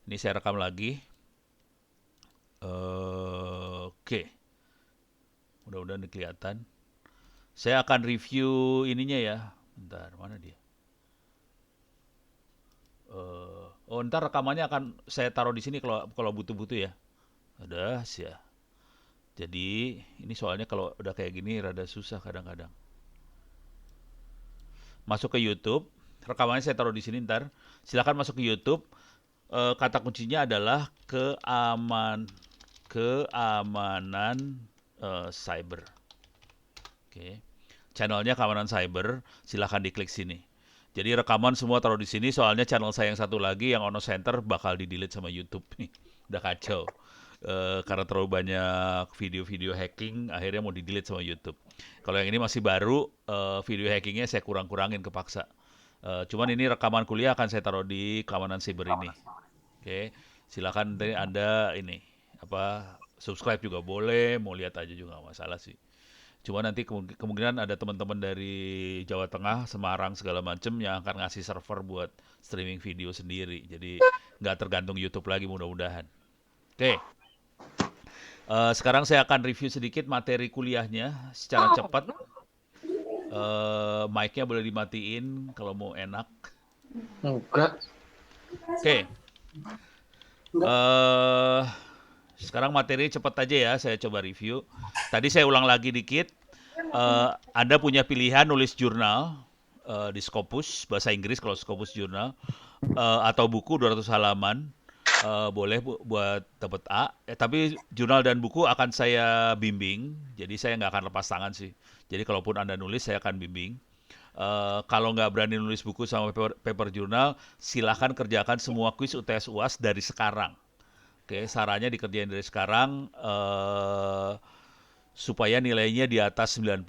Ini saya rekam lagi. Oke, mudah-mudahan ini kelihatan. Saya akan review ininya ya. Bentar, mana dia? Ntar rekamannya akan saya taruh di sini kalau kalau butuh-butuh ya. Ada sih ya. Jadi ini soalnya kalau udah kayak gini rada susah kadang-kadang. Masuk ke YouTube, rekamannya saya taruh di sini ntar. Silakan masuk ke YouTube. Kata kuncinya adalah keamanan cyber. Oke. Channelnya keamanan cyber, silahkan diklik sini. Jadi rekaman semua taruh di sini, soalnya channel saya yang satu lagi yang Ono Center bakal di-delete sama YouTube nih. Udah kacau. Karena terlalu banyak video-video hacking, akhirnya mau di-delete sama YouTube. Kalau yang ini masih baru, video hackingnya saya kurang-kurangin kepaksa. Cuman ini rekaman kuliah akan saya taruh di keamanan cyber ini. Oke, silakan nanti Anda ini apa subscribe juga boleh, mau lihat aja juga nggak masalah sih. Cuma nanti kemungkinan ada teman-teman dari Jawa Tengah, Semarang segala macem yang akan ngasih server buat streaming video sendiri. Jadi nggak tergantung YouTube lagi mudah-mudahan. Oke, sekarang saya akan review sedikit materi kuliahnya secara cepat. Mic-nya boleh dimatiin kalau mau enak. Enggak. Oke, eh sekarang materi cepat aja ya, saya coba review. Tadi saya ulang lagi dikit. Anda punya pilihan nulis jurnal di Scopus, bahasa Inggris kalau Scopus jurnal, atau buku 200 halaman, boleh buat dapat A. Tapi jurnal dan buku akan saya bimbing, jadi saya nggak akan lepas tangan sih. Jadi kalaupun Anda nulis, saya akan bimbing. Kalau nggak berani nulis buku sama paper jurnal, silahkan kerjakan semua kuis UTS UAS dari sekarang. Oke, sarannya dikerjain dari sekarang supaya nilainya di atas 90.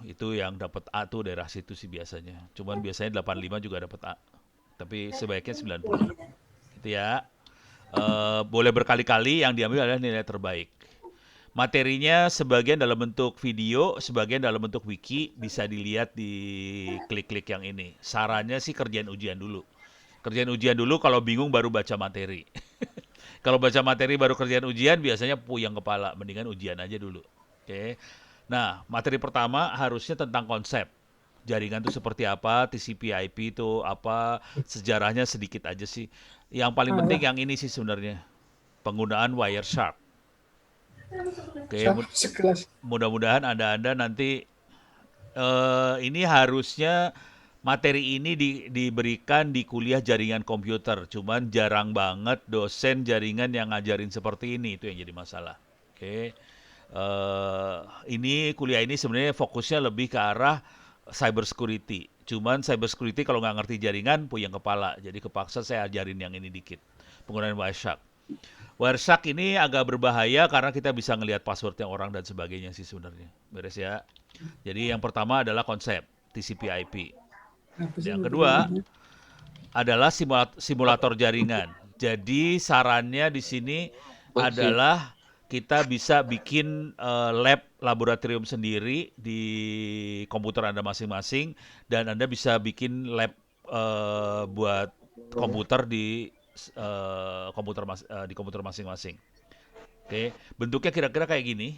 Itu yang dapat A tuh daerah situ sih biasanya. Cuman biasanya 85 juga dapat A. Tapi sebaiknya 90. Itu ya. Boleh berkali-kali, yang diambil adalah nilai terbaik. Materinya sebagian dalam bentuk video, sebagian dalam bentuk wiki, bisa dilihat di klik-klik yang ini. Sarannya sih kerjain ujian dulu. Kerjain ujian dulu, kalau bingung baru baca materi. Kalau baca materi baru kerjaan ujian biasanya puyeng kepala, mendingan ujian aja dulu. Oke. Nah, materi pertama harusnya tentang konsep. Jaringan itu seperti apa, TCP/IP itu apa, sejarahnya sedikit aja sih. Yang paling penting yang ini sih sebenarnya, penggunaan Wireshark. Oke, Sekelas. mudah-mudahan Anda nanti ini harusnya materi ini diberikan di kuliah jaringan komputer. Cuman jarang banget dosen jaringan yang ngajarin seperti ini, itu yang jadi masalah. Oke. Ini kuliah ini sebenarnya fokusnya lebih ke arah cyber security. Cuman cyber security kalau nggak ngerti jaringan puyeng kepala. Jadi kepaksa saya ajarin yang ini dikit. Penggunaan Wireshark. Wireshark ini agak berbahaya karena kita bisa ngelihat passwordnya orang dan sebagainya sih sebenarnya. Beres ya. Jadi yang pertama adalah konsep TCP/IP. Apa sih Yang kedua mobil-mobilnya? adalah simulator jaringan. Jadi sarannya di sini Oke. adalah kita bisa bikin lab laboratorium sendiri di komputer Anda masing-masing, dan Anda bisa bikin lab buat komputer di komputer masing-masing. Oke, bentuknya kira-kira kayak gini.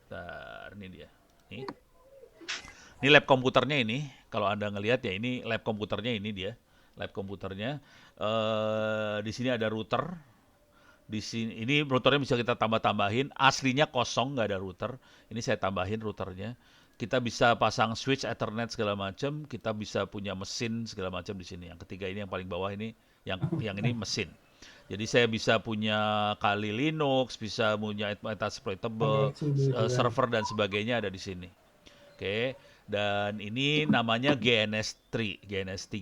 Bentar, ini dia. Nih. Ini lab komputernya ini. Kalau Anda ngelihat ya, ini lab komputernya, ini dia. Lab komputernya. Di sini ada router. Di sini ini routernya bisa kita tambah-tambahin. Aslinya kosong, nggak ada router. Ini saya tambahin routernya. Kita bisa pasang switch Ethernet segala macam. Kita bisa punya mesin segala macam di sini. Yang ketiga ini yang paling bawah ini, yang ini mesin. Jadi saya bisa punya kali Linux, bisa punya exploitable, server dan sebagainya ada di sini. Oke, dan ini namanya GNS3.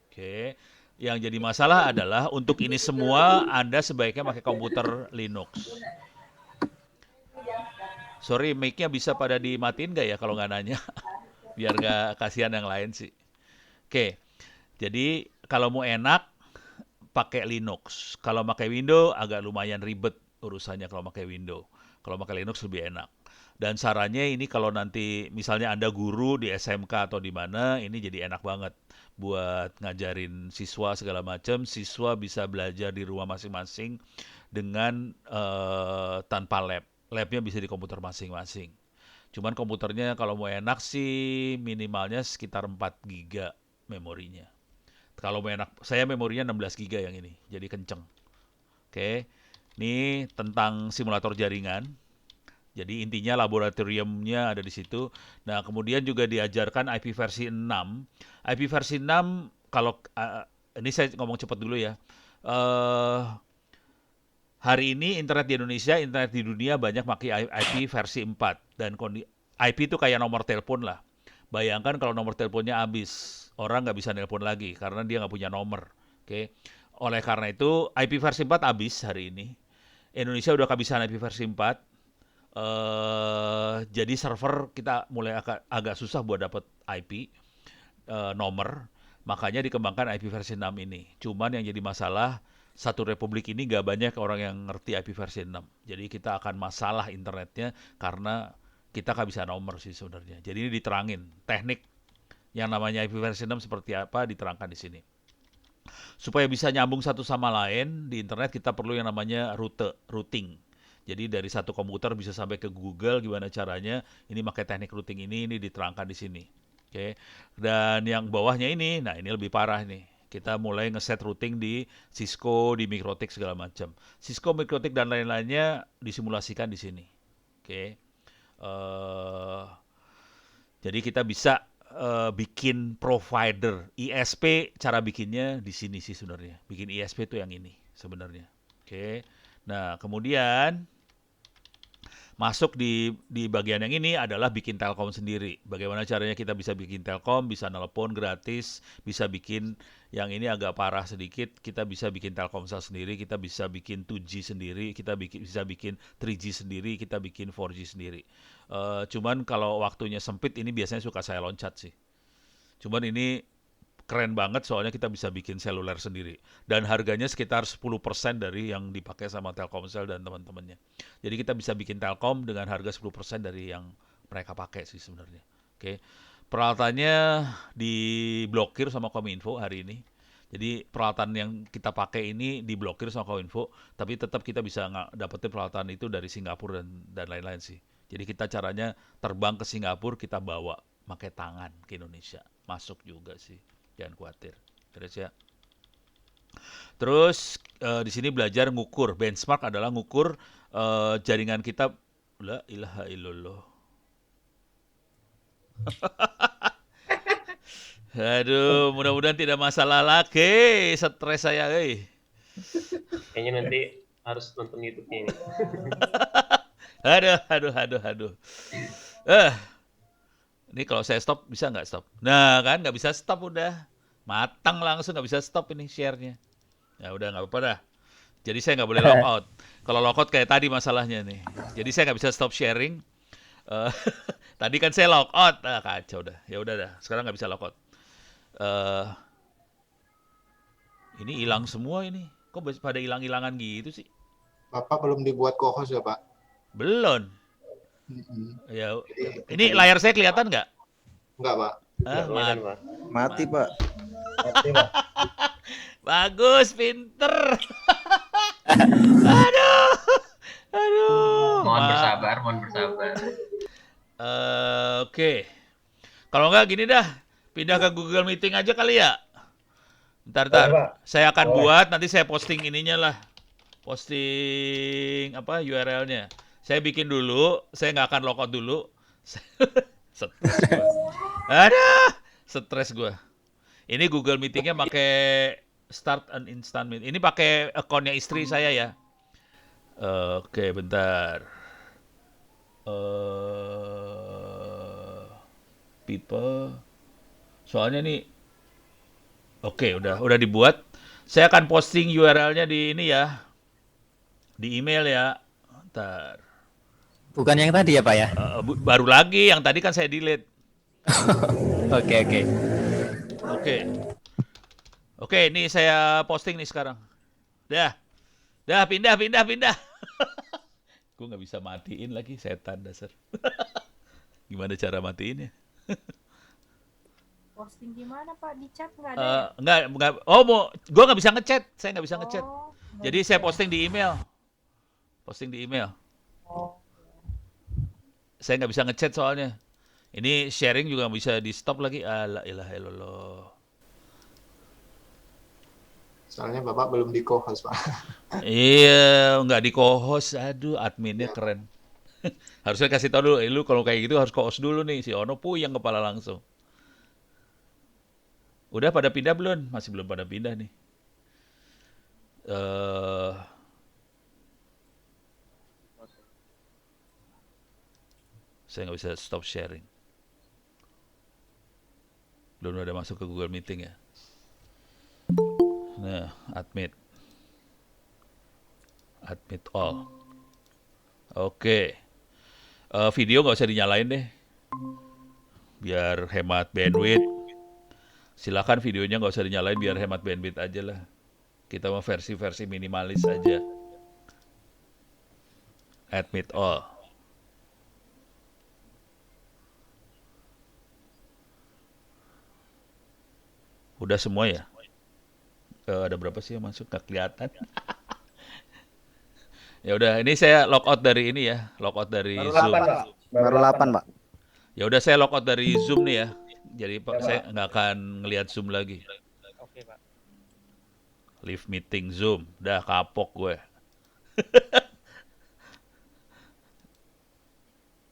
Oke, yang jadi masalah adalah untuk ini semua Anda sebaiknya pakai komputer Linux. Sorry, mic-nya bisa pada dimatiin nggak ya kalau nggak nanya? Biar nggak kasihan yang lain sih. Oke, jadi kalau mau enak, pakai Linux. Kalau pakai Windows agak lumayan ribet urusannya kalau pakai Windows. Kalau pakai Linux lebih enak. Dan sarannya ini kalau nanti misalnya Anda guru di SMK atau di mana, ini jadi enak banget. buat ngajarin siswa segala macam. Siswa bisa belajar di rumah masing-masing dengan tanpa lab. Labnya bisa di komputer masing-masing. Cuman komputernya kalau mau enak sih minimalnya sekitar 4 giga memorinya. Kalau mau enak, saya memorinya 16 giga yang ini, jadi kenceng. Oke, ini tentang simulator jaringan. Jadi intinya laboratoriumnya ada di situ. Nah, kemudian juga diajarkan IP versi 6. IP versi 6 kalau ini saya ngomong cepat dulu ya. Eh Hari ini internet di Indonesia, internet di dunia banyak pakai IP versi 4 dan IP itu kayak nomor telepon lah. Bayangkan kalau nomor teleponnya habis, orang nggak bisa nelpon lagi karena dia nggak punya nomor. Oke, oleh karena itu IP versi 4 habis hari ini. Indonesia udah kehabisan IP versi 4. Jadi server kita mulai agak susah buat dapat IP nomor, makanya dikembangkan IP versi 6 ini. Cuman yang jadi masalah satu republik ini gak banyak orang yang ngerti IP versi 6. Jadi kita akan masalah internetnya karena kita gak bisa nomor sih sebenarnya. Jadi ini diterangin teknik yang namanya IP versi 6 seperti apa diterangkan di sini. Supaya bisa nyambung satu sama lain di internet kita perlu yang namanya routing. Jadi dari satu komputer bisa sampai ke Google gimana caranya. Ini pakai teknik routing ini diterangkan di sini. Oke. Dan yang bawahnya ini, nah ini lebih parah nih. Kita mulai ngeset routing di Cisco, di Mikrotik segala macam. Cisco, Mikrotik dan lain-lainnya disimulasikan di sini. Oke. Jadi kita bisa bikin provider ISP, cara bikinnya di sini sih sebenarnya. Bikin ISP itu yang ini sebenarnya. Oke. Nah, kemudian masuk di bagian yang ini adalah bikin Telkom sendiri. Bagaimana caranya kita bisa bikin Telkom, bisa nelpon gratis, bisa bikin yang ini agak parah sedikit, kita bisa bikin Telkomsel sendiri, kita bisa bikin 2G sendiri, kita bisa bikin 3G sendiri, kita bikin 4G sendiri. Cuman kalau waktunya sempit ini biasanya suka saya loncat sih. Cuman ini keren banget soalnya kita bisa bikin seluler sendiri. Dan harganya sekitar 10% dari yang dipakai sama Telkomsel dan teman-temannya. Jadi kita bisa bikin Telkom dengan harga 10% dari yang mereka pakai sih sebenarnya. Oke. Peralatannya diblokir sama Kominfo hari ini. Jadi peralatan yang kita pakai ini diblokir sama Kominfo, tapi tetap kita bisa dapetin peralatan itu dari Singapura dan lain-lain sih. Jadi kita caranya terbang ke Singapura, kita bawa pakai tangan ke Indonesia. Masuk juga sih. Jangan khawatir. Terus ya. Terus di sini belajar ngukur. Benchmark adalah ngukur jaringan kita. La ilaha illallah. Aduh, mudah-mudahan tidak masalah lagi. Stres saya, Kayaknya nanti harus nonton YouTube-nya ini. Aduh. Ini kalau saya stop, bisa nggak stop? Nah, kan nggak bisa stop udah. Matang langsung, nggak bisa stop ini share-nya. Ya udah, nggak apa-apa dah. Jadi saya nggak boleh logout. Kalau logout kayak tadi masalahnya nih. Jadi saya nggak bisa stop sharing. Tadi kan saya logout. Kacau dah. Ya udah dah. Sekarang nggak bisa logout. Ini hilang semua ini. Kok pada hilang-hilangan gitu sih? Bapak belum dibuat co-host ya, Pak? Belum. Ya, ini Jadi, layar saya kelihatan nggak? enggak, Pak. Mati, Pak. Mati, Pak. Bagus, pinter. Aduh. Mohon bersabar. Oke. Kalau nggak gini dah, pindah ke Google Meeting aja kali ya. Ntar. Boleh, Pak. Saya akan buat, nanti saya posting ininya lah. Posting apa URL-nya. Saya bikin dulu, saya nggak akan logout dulu. Stres gue. Stres gue. Ini Google Meeting-nya pakai Start an Instant Meeting. Ini pakai akunnya istri saya ya. Oke, bentar. People. Soalnya nih. Oke, udah dibuat. Saya akan posting URL-nya di ini ya. Di email ya. Bentar. Bukan yang tadi ya, Pak ya? Baru lagi, yang tadi kan saya delete. Oke. Oke, ini saya posting nih sekarang. Dah, pindah. Gue nggak bisa matiin lagi, setan dasar. Gimana cara matiinnya? Posting gimana Pak? Di chat nggak ada ya? Enggak. Oh, gue nggak bisa ngechat. Saya nggak bisa ngechat. Oh, nggak Jadi bisa saya ya? posting di email. Posting di email. Oh, Saya nggak bisa ngechat soalnya. Ini sharing juga nggak bisa di stop lagi. La ilaha illallah. Soalnya Bapak belum di co-host, Pak. Iya, nggak di co-host. Aduh, adminnya keren. Harusnya kasih tau dulu, lu kalau kayak gitu harus co-host dulu nih. Si Ono puyeng kepala langsung. Udah pada pindah belum? Masih belum pada pindah nih. eh saya nggak bisa stop sharing. Belum ada masuk ke Google Meeting ya. Nah, admit all. Oke. Video nggak usah dinyalain deh, biar hemat bandwidth. Silakan videonya nggak usah dinyalain, biar hemat bandwidth aja lah. Kita mau versi minimalis aja. Admit all. Udah semua ya? Ada berapa sih yang masuk? Nggak kelihatan. Ya udah, ini saya logout dari ini ya, logout dari Zoom. Baru 8, Pak. Ya udah, saya logout dari Zoom nih ya. Jadi saya nggak akan ngelihat Zoom lagi. Oke, Pak. Leave meeting Zoom. Udah kapok gue.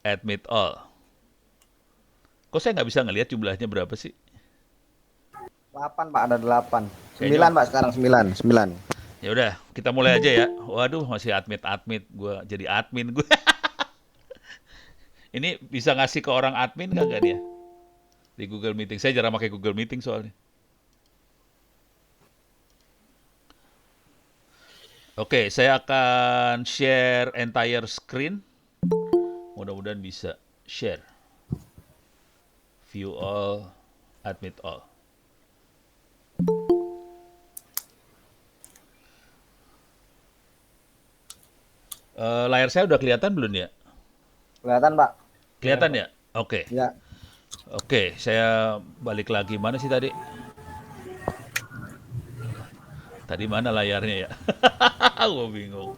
Admit all. Kok saya nggak bisa ngelihat jumlahnya berapa sih? 8, Pak, ada 8. Kayaknya- 9, Pak, sekarang 9. Ya udah, kita mulai aja ya. Waduh, masih admit. Gue jadi admin gue. Ini bisa ngasih ke orang admin nggak dia? Di Google Meeting. Saya jarang pakai Google Meeting soalnya. Oke, saya akan share entire screen. Mudah-mudahan bisa share. View all, admit all. Layar saya udah kelihatan belum ya? Kelihatan, Pak. Kelihatan ya? Oke. Ya. Oke, saya balik lagi. Mana sih tadi? Tadi mana layarnya ya? Gue bingung.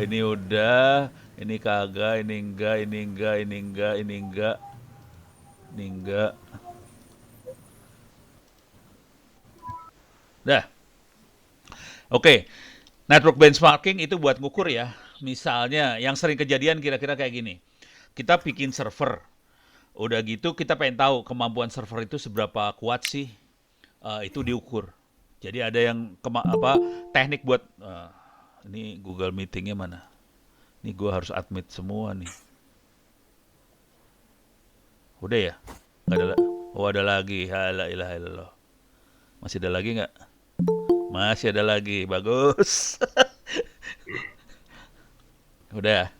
Ini udah, ini kagak, ini enggak, ini enggak, ini enggak, ini enggak, ini enggak. Dah. Oke. Network benchmarking itu buat ngukur ya. Misalnya yang sering kejadian kira-kira kayak gini. Kita bikin server. Udah gitu kita pengen tahu kemampuan server itu seberapa kuat sih. Itu diukur. Jadi ada yang teknik buat ini Google Meeting-nya mana? Ini gue harus admit semua nih. Udah ya? Nggak ada oh, ada lagi. La ilaha illallah. Masih ada lagi nggak? Masih ada lagi. Bagus. Udah.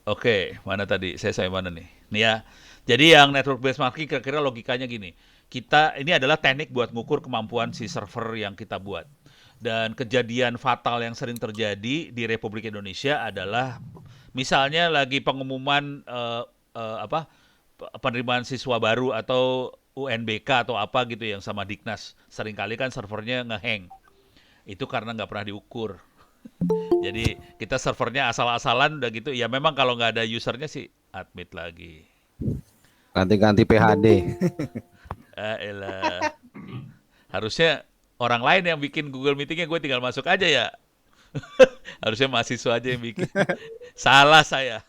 Oke, mana tadi? Saya sampai mana nih? Nih ya. Jadi yang network benchmarking kira-kira logikanya gini. Ini adalah teknik buat ngukur kemampuan si server yang kita buat. Dan kejadian fatal yang sering terjadi di Republik Indonesia adalah misalnya lagi pengumuman penerimaan siswa baru atau UNBK atau apa gitu yang sama Diknas. Seringkali kan servernya ngehang. Itu karena nggak pernah diukur. Jadi kita servernya asal-asalan udah gitu. Ya memang kalau nggak ada usernya sih admit lagi. Ganti-ganti PHD. Elah. Harusnya orang lain yang bikin Google Meeting-nya, gue tinggal masuk aja ya. Harusnya mahasiswa aja yang bikin. Salah saya.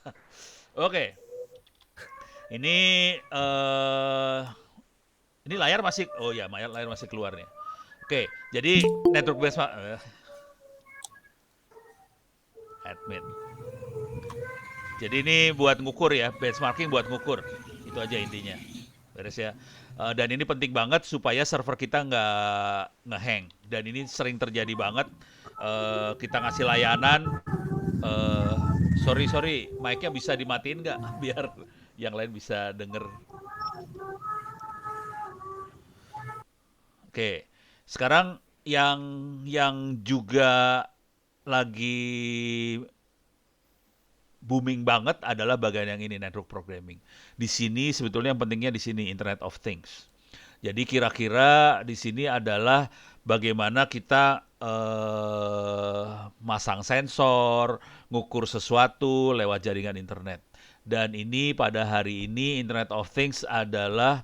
Oke. Ini layar masih, oh ya, layar masih keluar nih. Oke, jadi network benchmark admin. Jadi ini buat ngukur ya, benchmarking buat ngukur. Itu aja intinya. Beres ya. Dan ini penting banget supaya server kita nggak ngehang. Dan ini sering terjadi banget. Kita ngasih layanan. Sorry, mic-nya bisa dimatiin nggak? Biar yang lain bisa denger. Oke, sekarang yang juga lagi booming banget adalah bagian yang ini, network programming. Di sini sebetulnya yang pentingnya di sini Internet of Things. Jadi kira-kira di sini adalah bagaimana kita masang sensor, ngukur sesuatu lewat jaringan internet. Dan ini pada hari ini Internet of Things adalah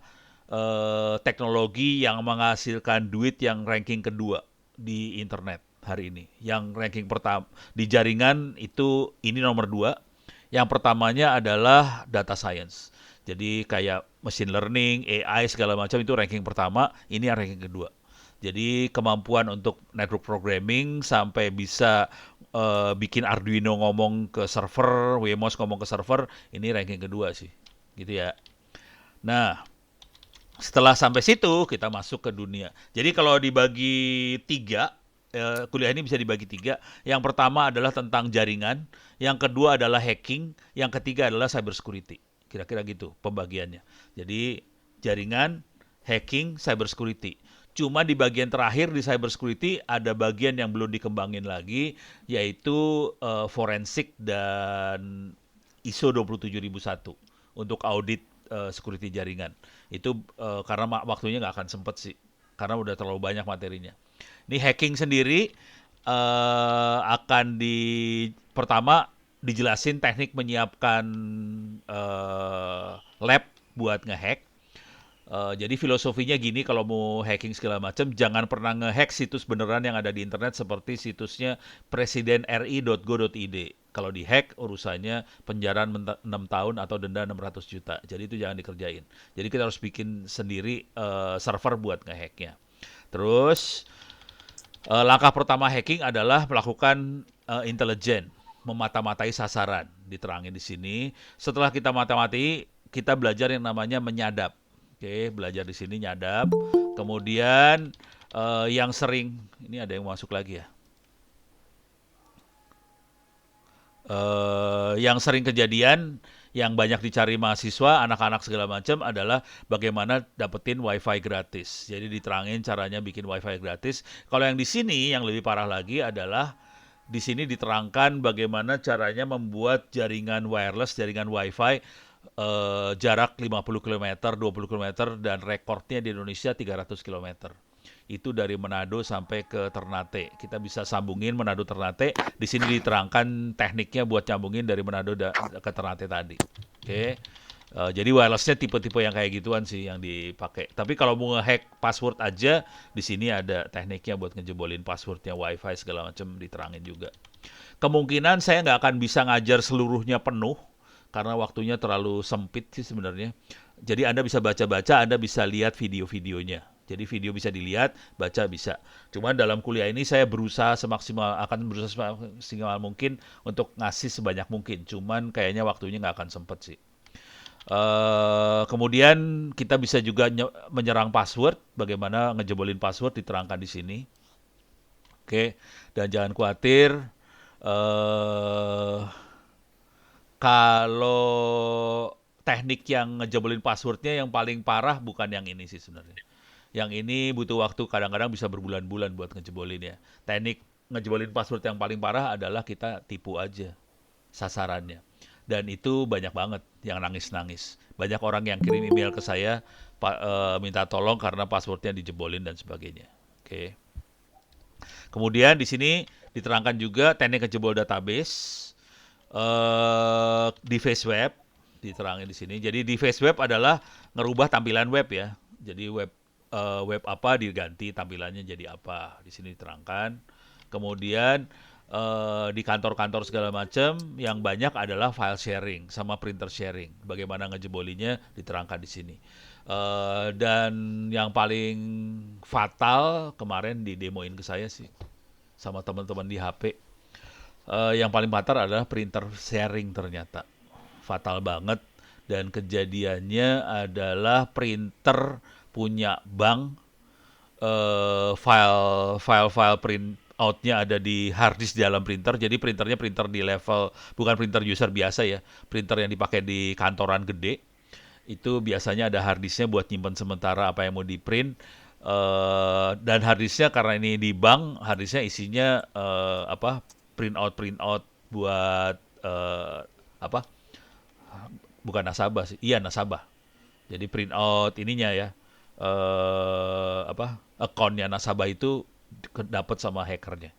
teknologi yang menghasilkan duit yang ranking kedua di internet hari ini. Yang ranking pertama di jaringan itu ini nomor 2. Yang pertamanya adalah data science. Jadi kayak machine learning, AI segala macam itu ranking pertama, ini yang ranking kedua. Jadi kemampuan untuk network programming sampai bisa bikin Arduino ngomong ke server, Wemos ngomong ke server, ini ranking kedua sih. Gitu ya. Nah, setelah sampai situ kita masuk ke dunia. Jadi kalau dibagi 3, kuliah ini bisa dibagi 3. Yang pertama adalah tentang jaringan, yang kedua adalah hacking, yang ketiga adalah cyber security. Kira-kira gitu pembagiannya. Jadi jaringan, hacking, cyber security. Cuma di bagian terakhir di cyber security ada bagian yang belum dikembangin lagi, yaitu forensik dan ISO 27001 untuk audit security jaringan. Itu karena waktunya nggak akan sempet sih, karena udah terlalu banyak materinya. Ini hacking sendiri akan pertama dijelasin teknik menyiapkan lab buat ngehack. Jadi filosofinya gini, kalau mau hacking segala macam, jangan pernah ngehack situs beneran yang ada di internet seperti situsnya presidenri.go.id. Kalau dihack urusannya penjaraan 6 tahun atau denda 600 juta. Jadi itu jangan dikerjain. Jadi kita harus bikin sendiri server buat ngehacknya. Terus langkah pertama hacking adalah melakukan intelijen, memata-matai sasaran, diterangin di sini. Setelah kita mata-matai, kita belajar yang namanya menyadap. Oke, belajar di sini nyadap. Kemudian yang sering, ini ada yang masuk lagi ya. Yang sering kejadian, yang banyak dicari mahasiswa, anak-anak segala macam adalah bagaimana dapetin wifi gratis. Jadi diterangin caranya bikin wifi gratis. Kalau yang di sini yang lebih parah lagi adalah di sini diterangkan bagaimana caranya membuat jaringan wireless, jaringan wifi jarak 50 km, 20 km, dan rekornya di Indonesia 300 km. Itu dari Manado sampai ke Ternate. Kita bisa sambungin Manado Ternate. Di sini diterangkan tekniknya buat nyambungin dari Manado ke Ternate tadi. Oke. Jadi wirelessnya tipe-tipe yang kayak gituan sih yang dipakai. Tapi kalau mau nge-hack password aja, di sini ada tekniknya buat ngejebolin passwordnya, wifi segala macam diterangin juga. Kemungkinan saya nggak akan bisa ngajar seluruhnya penuh, karena waktunya terlalu sempit sih sebenarnya. Jadi Anda bisa baca-baca, Anda bisa lihat video-videonya. Jadi video bisa dilihat, baca bisa. Cuma dalam kuliah ini saya akan berusaha semaksimal mungkin untuk ngasih sebanyak mungkin. Cuman kayaknya waktunya nggak akan sempet sih. Kemudian kita bisa juga menyerang password. Bagaimana ngejebolin password diterangkan di sini. Oke, dan jangan khawatir. Kalau teknik yang ngejebolin passwordnya yang paling parah bukan yang ini sih sebenarnya. Yang ini butuh waktu, kadang-kadang bisa berbulan-bulan buat ngejebolin ya. Teknik ngejebolin password yang paling parah adalah kita tipu aja sasarannya. Dan itu banyak banget yang nangis-nangis. Banyak orang yang kirim email ke saya minta tolong karena passwordnya dijebolin dan sebagainya. Oke. Kemudian di sini diterangkan juga teknik ngejebol database. Device web diterangin di sini. Jadi device web adalah ngerubah tampilan web ya. Jadi web apa diganti tampilannya jadi apa. Di sini diterangkan. Kemudian di kantor-kantor segala macam yang banyak adalah file sharing sama printer sharing. Bagaimana ngejebolinya diterangkan di sini. Dan yang paling fatal kemarin didemoin ke saya sih sama teman-teman di HP. Yang paling fatal adalah printer sharing ternyata. Fatal banget. Dan kejadiannya adalah printer punya bank. File print outnya ada di hard disk di dalam printer. Jadi printernya printer di level, bukan printer user biasa ya. Printer yang dipakai di kantoran gede. Itu biasanya ada hard disknya buat nyimpen sementara apa yang mau di print. Dan hard disknya karena ini di bank, hard disknya isinya print out buat apa? Bukan nasabah sih. Iya, nasabah. Jadi print out ininya ya. Akunnya nasabah itu dapat sama hackernya.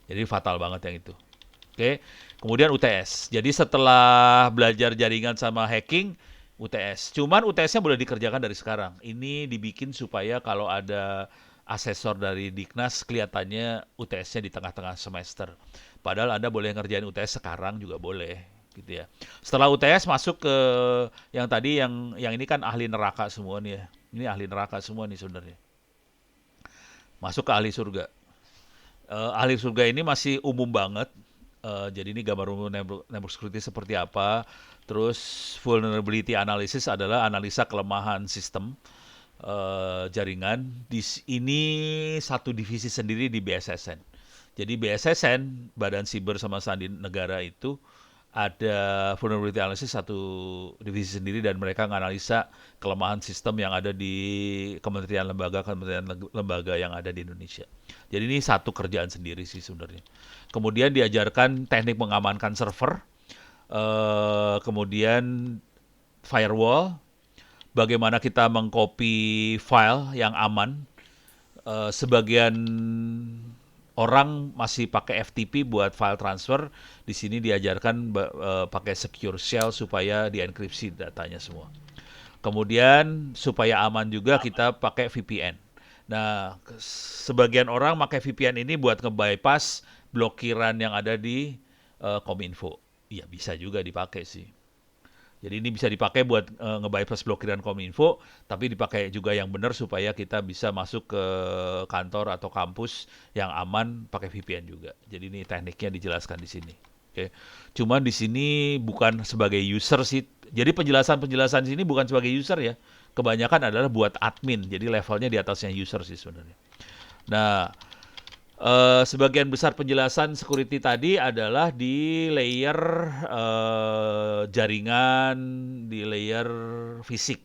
Jadi fatal banget yang itu. Oke. Kemudian UTS. Jadi setelah belajar jaringan sama hacking, UTS. Cuman UTS-nya boleh dikerjakan dari sekarang. Ini dibikin supaya kalau ada asesor dari Diknas kelihatannya UTS-nya di tengah-tengah semester. Padahal Anda boleh ngerjain UTS sekarang juga boleh, gitu ya. Setelah UTS masuk ke yang tadi yang ini kan ahli neraka semua nih ya. Ini ahli neraka semua nih sebenarnya. Masuk ke ahli surga. Ahli surga ini masih umum banget. Jadi ini gambar umum network security seperti apa. Terus vulnerability analysis adalah analisa kelemahan sistem jaringan. Ini satu divisi sendiri di BSSN. Jadi BSSN, Badan Siber sama Sandi Negara itu ada vulnerability analysis satu divisi sendiri dan mereka menganalisa kelemahan sistem yang ada di kementerian lembaga yang ada di Indonesia. Jadi ini satu kerjaan sendiri sih sebenarnya. Kemudian diajarkan teknik mengamankan server, kemudian firewall, bagaimana kita mengcopy file yang aman. Sebagian orang masih pakai FTP buat file transfer. Di sini diajarkan pakai secure shell supaya dienkripsi datanya semua. Kemudian supaya aman juga kita pakai VPN. Nah, sebagian orang pakai VPN ini buat nge-bypass blokiran yang ada di Kominfo. Iya, bisa juga dipakai sih. Jadi ini bisa dipakai buat nge-bypass blokiran Kominfo, tapi dipakai juga yang benar supaya kita bisa masuk ke kantor atau kampus yang aman pakai VPN juga. Jadi ini tekniknya dijelaskan di sini. Oke. Cuman di sini bukan sebagai user sih. Jadi penjelasan di sini bukan sebagai user ya. Kebanyakan adalah buat admin. Jadi levelnya di atasnya user sih sebenarnya. Nah, sebagian besar penjelasan security tadi adalah di layer jaringan, di layer fisik.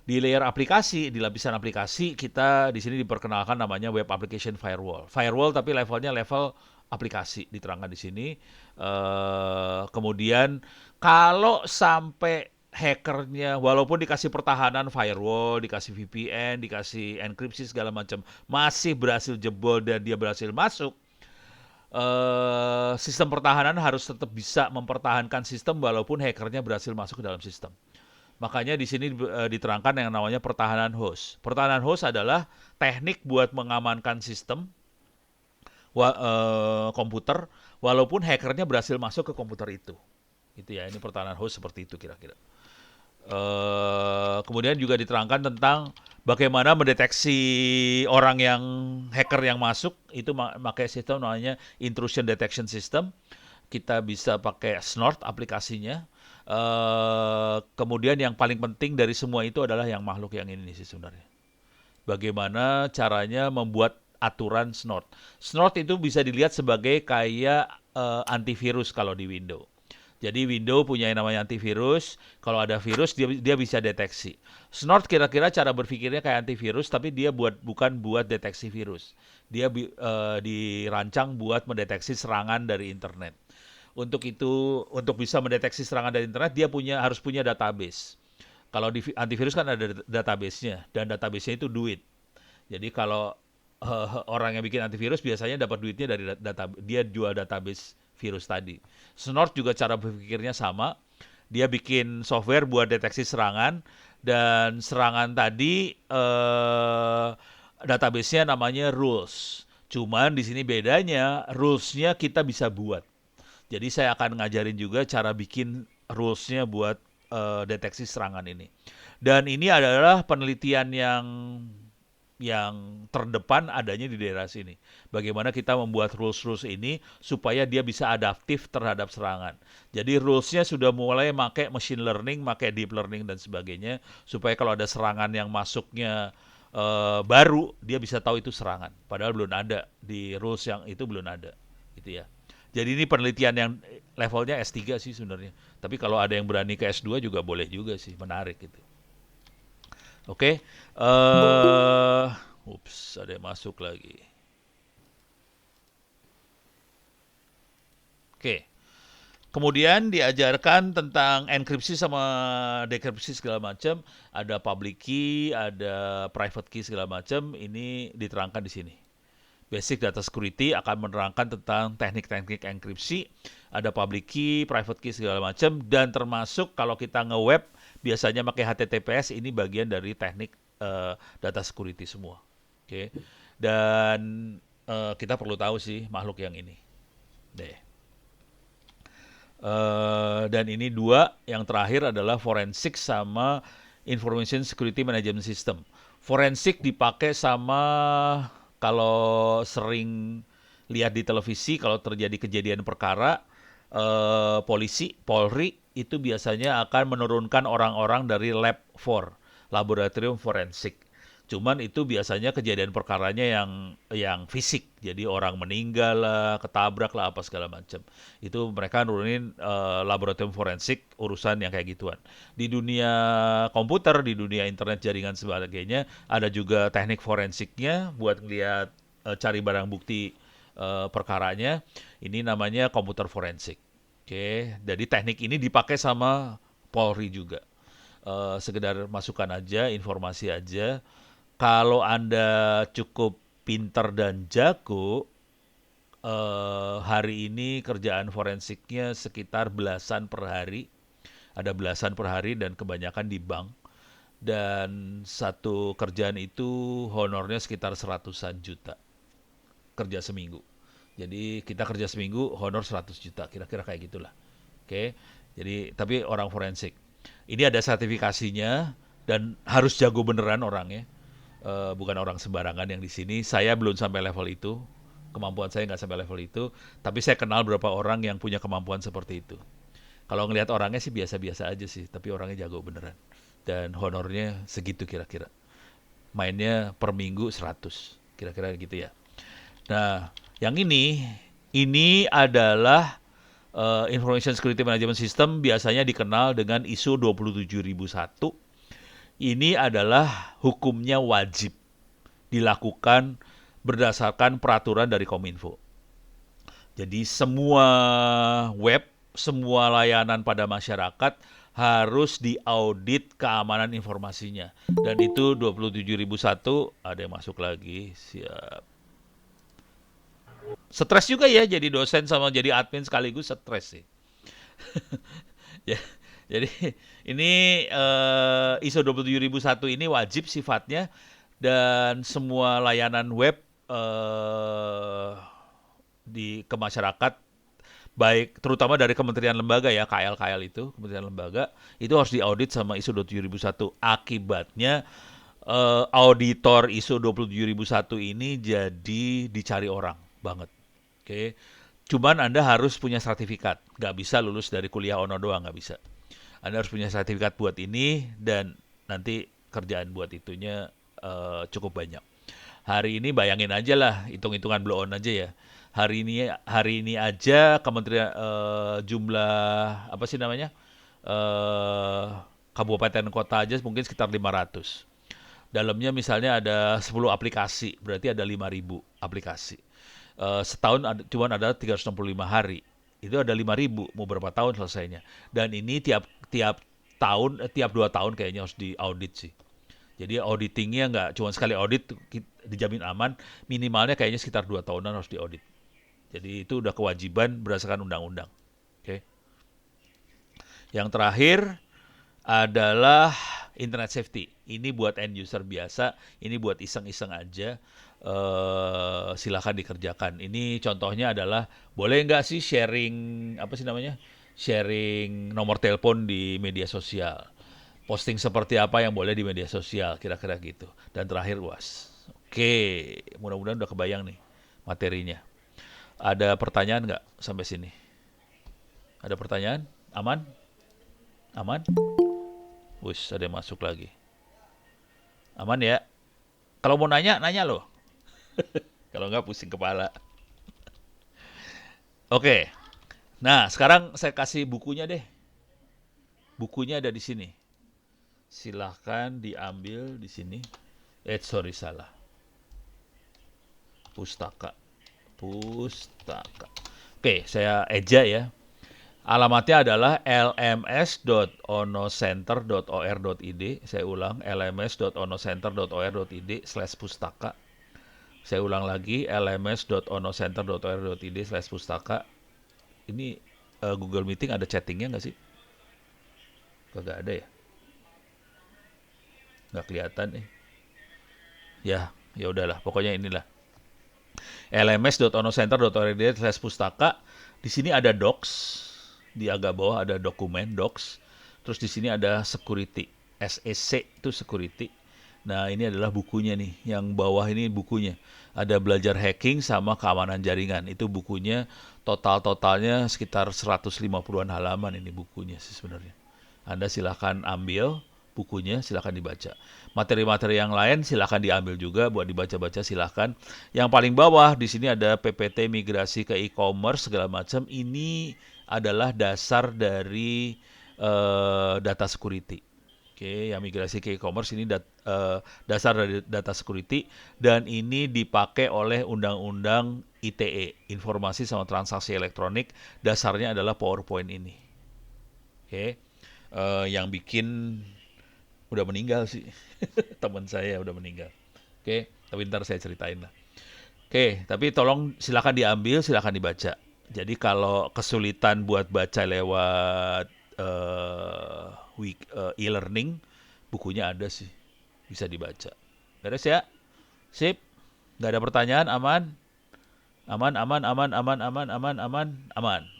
Di layer aplikasi, di lapisan aplikasi, kita di sini diperkenalkan namanya Web Application Firewall. Firewall tapi levelnya level aplikasi, diterangkan di sini. Kemudian kalau sampai hackernya, walaupun dikasih pertahanan firewall, dikasih VPN, dikasih enkripsi segala macam, masih berhasil jebol dan dia berhasil masuk, sistem pertahanan harus tetap bisa mempertahankan sistem walaupun hackernya berhasil masuk ke dalam sistem. Makanya di sini diterangkan yang namanya pertahanan host. Pertahanan host adalah teknik buat mengamankan sistem komputer walaupun hackernya berhasil masuk ke komputer itu. Itu ya, ini pertahanan host seperti itu kira-kira. Kemudian juga diterangkan tentang bagaimana mendeteksi orang yang hacker yang masuk, itu pakai sistem namanya intrusion detection system. Kita bisa pakai Snort aplikasinya. Kemudian yang paling penting dari semua itu adalah yang makhluk yang ini sih sebenarnya. Bagaimana caranya membuat aturan Snort. Snort itu bisa dilihat sebagai kayak antivirus kalau di Windows. Jadi Windows punya yang namanya antivirus. Kalau ada virus dia bisa deteksi. Snort kira-kira cara berpikirnya kayak antivirus, tapi dia bukan buat deteksi virus. Dia dirancang buat mendeteksi serangan dari internet. Untuk bisa mendeteksi serangan dari internet dia harus punya database. Kalau di antivirus kan ada database-nya dan database-nya itu duit. Jadi kalau orang yang bikin antivirus biasanya dapat duitnya dari dia jual database virus tadi. Snort juga cara berpikirnya sama. Dia bikin software buat deteksi serangan dan serangan tadi database-nya namanya rules. Cuman di sini bedanya rules-nya kita bisa buat. Jadi saya akan ngajarin juga cara bikin rules-nya buat deteksi serangan ini. Dan ini adalah penelitian yang terdepan adanya di daerah sini. Bagaimana kita membuat rules-rules ini supaya dia bisa adaptif terhadap serangan. Jadi rules-nya sudah mulai pakai machine learning, pakai deep learning dan sebagainya, supaya kalau ada serangan yang masuknya baru, dia bisa tahu itu serangan. Padahal belum ada di rules yang itu belum ada, gitu ya. Jadi ini penelitian yang levelnya S3 sih sebenarnya. Tapi kalau ada yang berani ke S2 juga boleh juga sih, menarik gitu. Oke, ada yang masuk lagi. Oke, Kemudian diajarkan tentang enkripsi sama dekripsi segala macam, ada public key, ada private key segala macam, ini diterangkan di sini. Basic Data Security akan menerangkan tentang teknik-teknik enkripsi, ada public key, private key segala macam, dan termasuk kalau kita nge-web biasanya pakai HTTPS, ini bagian dari teknik data security semua. Oke. Dan kita perlu tahu sih makhluk yang ini. Deh. Dan ini dua, yang terakhir adalah forensik sama information security management system. Forensik dipakai sama kalau sering lihat di televisi, kalau terjadi kejadian perkara, polisi, Polri itu biasanya akan menurunkan orang-orang dari lab 4, laboratorium forensik. Cuman itu biasanya kejadian perkaranya yang fisik, jadi orang meninggal lah, ketabrak lah, apa segala macam. Itu mereka nurunin laboratorium forensik, urusan yang kayak gituan. Di dunia komputer, di dunia internet, jaringan sebagainya, ada juga teknik forensiknya buat ngeliat cari barang bukti perkaranya. Ini namanya komputer forensik. Oke, jadi teknik ini dipakai sama Polri juga. Sekedar masukan aja, informasi aja. Kalau Anda cukup pintar dan jago, hari ini kerjaan forensiknya sekitar belasan per hari. Ada belasan per hari dan kebanyakan di bank. Dan satu kerjaan itu honornya sekitar 100-an juta. Kerja seminggu. Jadi kita kerja seminggu honor 100 juta. Kira-kira kayak gitulah. Oke. Jadi tapi orang forensik. Ini ada sertifikasinya dan harus jago beneran orangnya. Bukan orang sembarangan yang di sini. Saya belum sampai level itu, kemampuan saya nggak sampai level itu, tapi saya kenal beberapa orang yang punya kemampuan seperti itu. Kalau ngelihat orangnya sih biasa-biasa aja sih, tapi orangnya jago beneran. Dan honornya segitu kira-kira. Mainnya per minggu 100, kira-kira gitu ya. Nah, yang ini adalah Information Security Management System, biasanya dikenal dengan ISO 27001. Ini adalah hukumnya wajib dilakukan berdasarkan peraturan dari Kominfo. Jadi semua web, semua layanan pada masyarakat harus diaudit keamanan informasinya. Dan itu 27001, ada yang masuk lagi, siap. Stres juga ya jadi dosen sama jadi admin sekaligus, stres sih. Ya. Jadi ini ISO 27001 ini wajib sifatnya, dan semua layanan web ke masyarakat, baik terutama dari kementerian lembaga ya, KL itu, kementerian lembaga, itu harus diaudit sama ISO 27001. Akibatnya auditor ISO 27001 ini jadi dicari orang banget. Oke. Cuman Anda harus punya sertifikat, nggak bisa lulus dari kuliah ono doang, nggak bisa. Anda harus punya sertifikat buat ini, dan nanti kerjaan buat itunya cukup banyak. Hari ini bayangin aja lah, hitung-hitungan blow on aja ya. Hari ini aja kementerian jumlah apa sih namanya kabupaten kota aja mungkin sekitar 500. Dalamnya misalnya ada 10 aplikasi, berarti ada 5.000 aplikasi. Setahun cuman ada 365 hari. Itu ada 5.000, mau berapa tahun selesainya. Dan ini tiap tahun, tiap 2 tahun kayaknya harus diaudit sih. Jadi auditingnya nggak cuma sekali audit dijamin aman, minimalnya kayaknya sekitar 2 tahunan harus diaudit. Jadi itu udah kewajiban berdasarkan undang-undang. Oke. Yang terakhir adalah internet safety. Ini buat end user biasa, ini buat iseng-iseng aja. Silakan dikerjakan. Ini contohnya adalah boleh nggak sih sharing apa sih namanya? Sharing nomor telepon di media sosial. Posting seperti apa yang boleh di media sosial, kira-kira gitu. Dan terakhir UAS. Oke, mudah-mudahan udah kebayang nih materinya. Ada pertanyaan nggak sampai sini? Ada pertanyaan? Aman? Aman? Wih, ada yang masuk lagi. Aman ya? Kalau mau nanya, nanya loh. Kalau nggak pusing kepala. Oke. Nah, sekarang saya kasih bukunya deh. Bukunya ada di sini. Silahkan diambil di sini. Sorry, salah. Pustaka. Oke, saya eja ya. Alamatnya adalah lms.onocenter.or.id. Saya ulang, lms.onocenter.or.id/pustaka. Saya ulang lagi, lms.onocenter.or.id/pustaka. Ini Google Meeting ada chattingnya nggak sih? Kagak ada ya? Nggak kelihatan nih. Ya udahlah, pokoknya inilah. lms.onocenter.or.id/pustaka. Di sini ada docs, di agak bawah ada dokumen docs. Terus di sini ada security, SEC itu security. Nah, ini adalah bukunya nih. Yang bawah ini bukunya. Ada belajar hacking sama keamanan jaringan. Itu bukunya totalnya sekitar 150-an halaman ini bukunya sih sebenarnya. Anda silahkan ambil bukunya, silahkan dibaca. Materi-materi yang lain silahkan diambil juga buat dibaca-baca, silahkan. Yang paling bawah di sini ada PPT migrasi ke e-commerce segala macam. Ini adalah dasar dari data security. Oke, yang migrasi ke e-commerce ini dasar dari data security, dan ini dipakai oleh Undang-Undang ITE, Informasi sama Transaksi Elektronik. Dasarnya adalah PowerPoint ini. Oke, yang bikin udah meninggal sih, teman saya udah meninggal. Oke, tapi ntar saya ceritain lah. Oke, tapi tolong silakan diambil, silakan dibaca. Jadi kalau kesulitan buat baca lewat e-learning, bukunya ada sih, bisa dibaca. Beres ya? Sip? Nggak ada pertanyaan? Aman? Aman.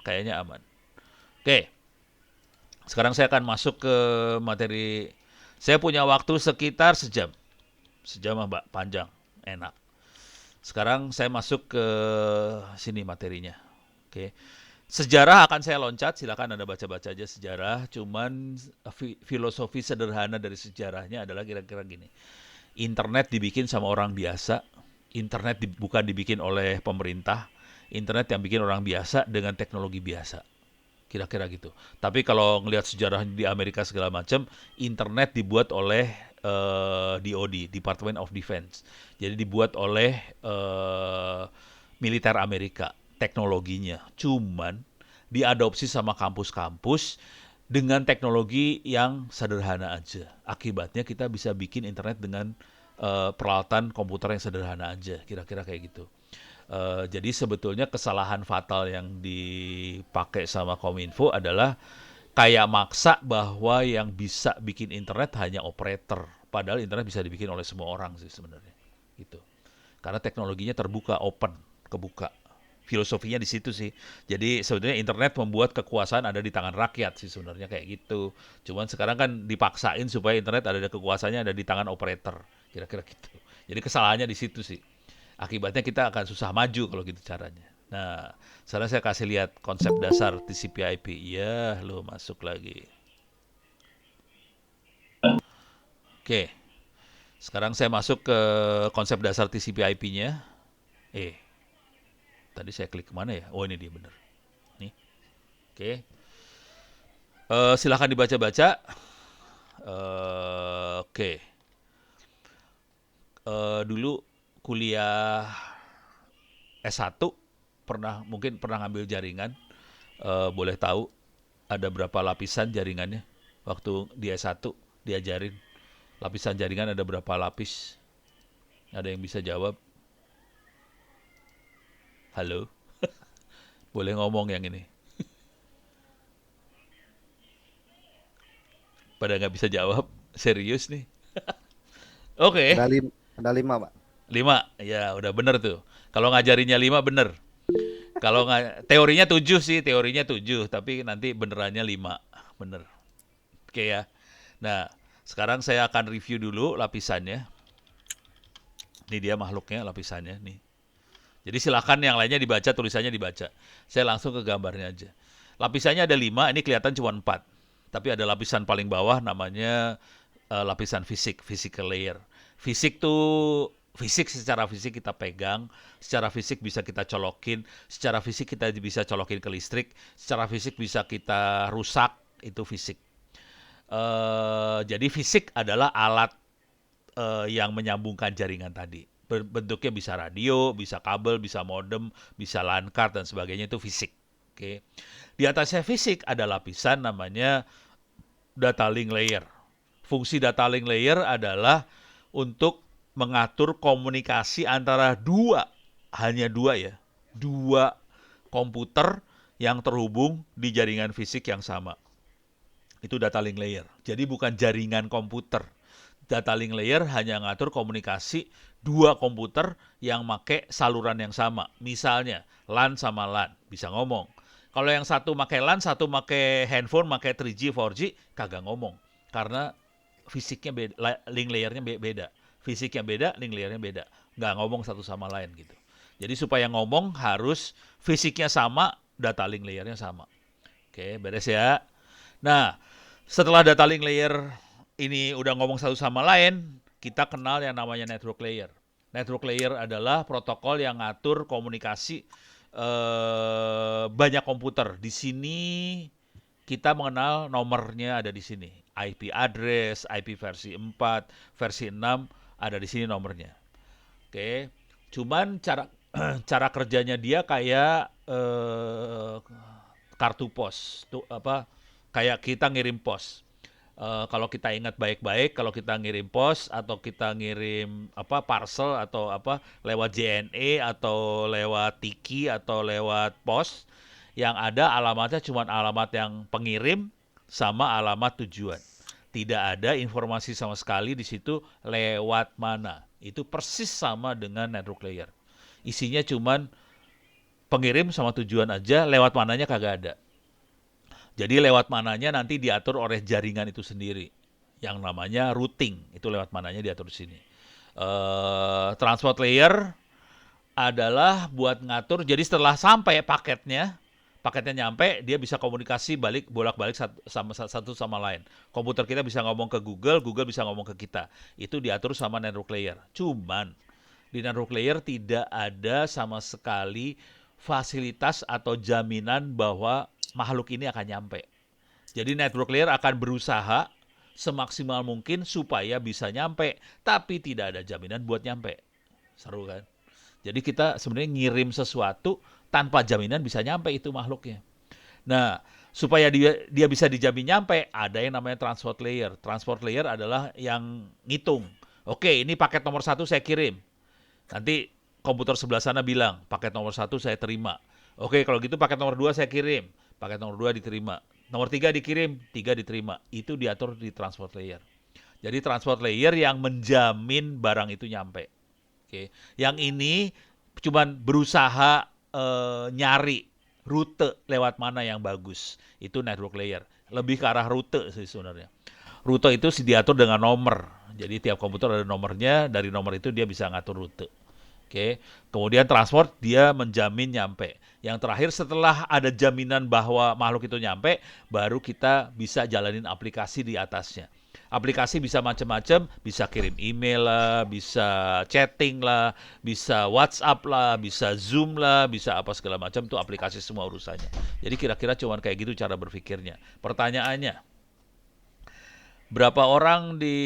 Kayaknya aman. Oke. Sekarang saya akan masuk ke materi. Saya punya waktu sekitar sejam. Sejam Mbak, panjang, enak. Sekarang saya masuk ke sini materinya. Oke. Sejarah akan saya loncat, silakan Anda baca-baca aja sejarah. Cuman filosofi sederhana dari sejarahnya adalah kira-kira gini. Internet dibikin sama orang biasa. Internet bukan dibikin oleh pemerintah. Internet yang bikin orang biasa dengan teknologi biasa. Kira-kira gitu. Tapi kalau ngelihat sejarah di Amerika segala macam, internet dibuat oleh DoD, Department of Defense. Jadi dibuat oleh militer Amerika, teknologinya. Cuman diadopsi sama kampus-kampus dengan teknologi yang sederhana aja. Akibatnya kita bisa bikin internet dengan peralatan komputer yang sederhana aja. Kira-kira kayak gitu. Jadi sebetulnya kesalahan fatal yang dipakai sama Kominfo adalah kayak maksa bahwa yang bisa bikin internet hanya operator. Padahal internet bisa dibikin oleh semua orang sih sebenarnya. Gitu. Karena teknologinya terbuka, open, kebuka. Filosofinya di situ sih. Jadi sebetulnya internet membuat kekuasaan ada di tangan rakyat sih sebenarnya kayak gitu. Cuman sekarang kan dipaksain supaya internet ada kekuasaannya ada di tangan operator. Kira-kira gitu. Jadi kesalahannya di situ sih. Akibatnya kita akan susah maju kalau gitu caranya. Nah, sekarang saya kasih lihat konsep dasar TCP/IP. Ya, lo masuk lagi. Oke. Sekarang saya masuk ke konsep dasar TCP/IP-nya. Tadi saya klik kemana ya? Oh, ini dia bener. Nih. Oke. Silahkan dibaca-baca. Oke. Dulu kuliah S1 mungkin pernah ngambil jaringan, boleh tahu ada berapa lapisan jaringannya waktu di S1 diajarin lapisan jaringan ada berapa lapis? Ada yang bisa jawab? Halo? Boleh ngomong yang ini. Pada nggak bisa jawab? Serius nih? Oke. Ada 5, Pak. 5, ya udah bener tuh. Kalau ngajarinnya 5 bener. Kalau teorinya 7 sih, teorinya 7, tapi nanti benerannya 5, bener. Oke ya. Nah, sekarang saya akan review dulu lapisannya. Ini dia makhluknya, lapisannya nih. Jadi silakan yang lainnya dibaca, tulisannya dibaca. Saya langsung ke gambarnya aja. Lapisannya ada 5, ini kelihatan cuma 4. Tapi ada lapisan paling bawah namanya lapisan physical layer. Fisik secara fisik kita pegang, secara fisik bisa kita colokin, secara fisik kita bisa colokin ke listrik, secara fisik bisa kita rusak, itu fisik. Jadi fisik adalah alat yang menyambungkan jaringan tadi. Bentuknya bisa radio, bisa kabel, bisa modem, bisa LAN card dan sebagainya, itu fisik. Oke. Di atasnya fisik ada lapisan namanya data link layer. Fungsi data link layer adalah untuk mengatur komunikasi antara hanya dua ya, dua komputer yang terhubung di jaringan fisik yang sama. Itu data link layer. Jadi bukan jaringan komputer. Data link layer hanya ngatur komunikasi dua komputer yang make saluran yang sama. Misalnya LAN sama LAN, bisa ngomong. Kalau yang satu make LAN, satu make handphone, make 3G, 4G, kagak ngomong. Karena fisiknya beda, link layernya beda. Fisiknya beda, link layernya beda. Nggak ngomong satu sama lain gitu. Jadi supaya ngomong harus fisiknya sama, data link layernya sama. Oke, beres ya. Nah, setelah data link layer ini udah ngomong satu sama lain, kita kenal yang namanya network layer. Network layer adalah protokol yang ngatur komunikasi banyak komputer. Di sini kita mengenal nomornya ada di sini. IP address, IP versi 4, versi 6 ada di sini nomornya. Oke. Cuman cara kerjanya dia kayak kartu pos. Tuh apa? Kayak kita ngirim pos. Kalau kita ingat baik-baik, kalau kita ngirim pos atau kita ngirim parcel atau lewat JNE atau lewat Tiki atau lewat pos, yang ada alamatnya cuma alamat yang pengirim sama alamat tujuan. Tidak ada informasi sama sekali di situ lewat mana. Itu persis sama dengan network layer. Isinya cuma pengirim sama tujuan aja, lewat mananya kagak ada. Jadi lewat mananya nanti diatur oleh jaringan itu sendiri. Yang namanya routing, itu lewat mananya diatur di sini. Transport layer adalah buat ngatur, jadi setelah sampai paketnya nyampe, dia bisa komunikasi bolak-balik satu sama lain. Komputer kita bisa ngomong ke Google, Google bisa ngomong ke kita. Itu diatur sama network layer. Cuman di network layer tidak ada sama sekali fasilitas atau jaminan bahwa makhluk ini akan nyampe. Jadi network layer akan berusaha semaksimal mungkin supaya bisa nyampe, tapi tidak ada jaminan buat nyampe. Seru kan? Jadi kita sebenarnya ngirim sesuatu tanpa jaminan bisa nyampe itu makhluknya. Nah, supaya dia bisa dijamin nyampe, ada yang namanya transport layer. Transport layer adalah yang ngitung. Oke, ini paket nomor 1 saya kirim. Nanti komputer sebelah sana bilang, paket nomor 1 saya terima. Oke, kalau gitu paket nomor 2 saya kirim. Paket nomor 2 diterima. Nomor 3 dikirim, 3 diterima. Itu diatur di transport layer. Jadi transport layer yang menjamin barang itu nyampe. Oke. Yang ini cuman berusaha nyari rute lewat mana yang bagus. Itu network layer. Lebih ke arah rute sih sebenarnya. Rute itu diatur dengan nomor. Jadi tiap komputer ada nomornya, dari nomor itu dia bisa ngatur rute. Oke. Kemudian transport dia menjamin nyampe. Yang terakhir setelah ada jaminan bahwa makhluk itu nyampe, baru kita bisa jalanin aplikasi di atasnya. Aplikasi bisa macam-macam, bisa kirim email lah, bisa chatting lah, bisa WhatsApp lah, bisa Zoom lah, bisa apa segala macam, tuh aplikasi semua urusannya. Jadi kira-kira cuman kayak gitu cara berpikirnya. Pertanyaannya, berapa orang di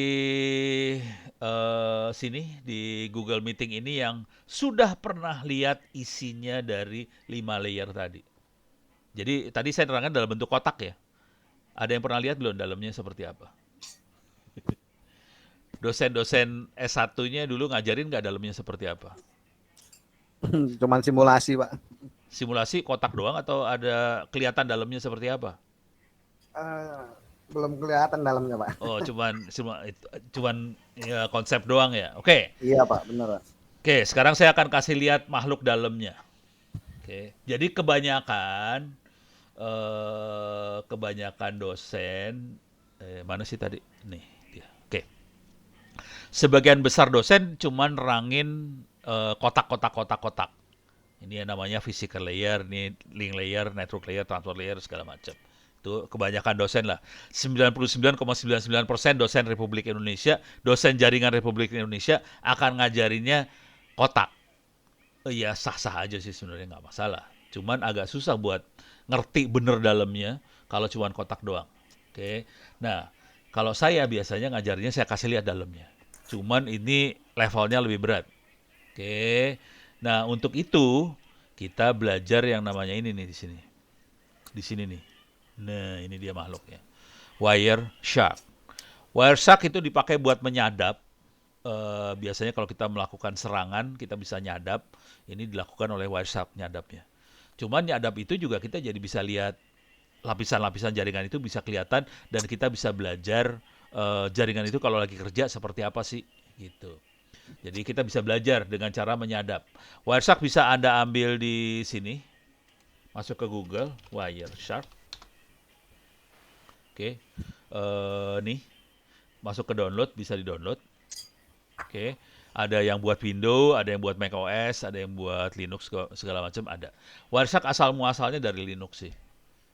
sini di Google Meeting ini yang sudah pernah lihat isinya dari 5 layer tadi? Jadi tadi saya terangkan dalam bentuk kotak ya. Ada yang pernah lihat belum dalamnya seperti apa? Dosen-dosen S1-nya dulu ngajarin nggak dalamnya seperti apa? Cuman simulasi, Pak. Simulasi kotak doang atau ada kelihatan dalamnya seperti apa? Belum kelihatan dalamnya, Pak. Oh, cuman ya, konsep doang ya. Oke. Iya, Pak, benar, Pak. Oke, sekarang saya akan kasih lihat makhluk dalamnya. Oke. Jadi kebanyakan dosen mana sih tadi? Nih dia. Oke. Sebagian besar dosen cuman nerangin kotak-kotak. Ini yang namanya physical layer, ini link layer, network layer, transport layer segala macam. Itu kebanyakan dosen lah. 99,99% dosen Republik Indonesia, dosen jaringan Republik Indonesia akan ngajarinnya kotak. Ya sah-sah aja sih sebenarnya, nggak masalah. Cuman agak susah buat ngerti bener dalamnya kalau cuma kotak doang. Oke. Nah, kalau saya biasanya ngajarinnya saya kasih lihat dalamnya. Cuman ini levelnya lebih berat. Oke. Nah, untuk itu kita belajar yang namanya ini nih di sini. Di sini nih. Nah, ini dia makhluknya. Wireshark. Wireshark itu dipakai buat menyadap. Biasanya kalau kita melakukan serangan, kita bisa nyadap. Ini dilakukan oleh Wireshark nyadapnya. Cuman nyadap itu juga kita jadi bisa lihat lapisan-lapisan jaringan itu bisa kelihatan dan kita bisa belajar jaringan itu kalau lagi kerja seperti apa sih gitu. Jadi kita bisa belajar dengan cara menyadap. Wireshark bisa Anda ambil di sini. Masuk ke Google, Wireshark. Oke. Nih. Masuk ke download, bisa di-download. Oke. Ada yang buat Windows, ada yang buat Mac OS, ada yang buat Linux segala macam ada. Wireshark asal muasalnya dari Linux sih.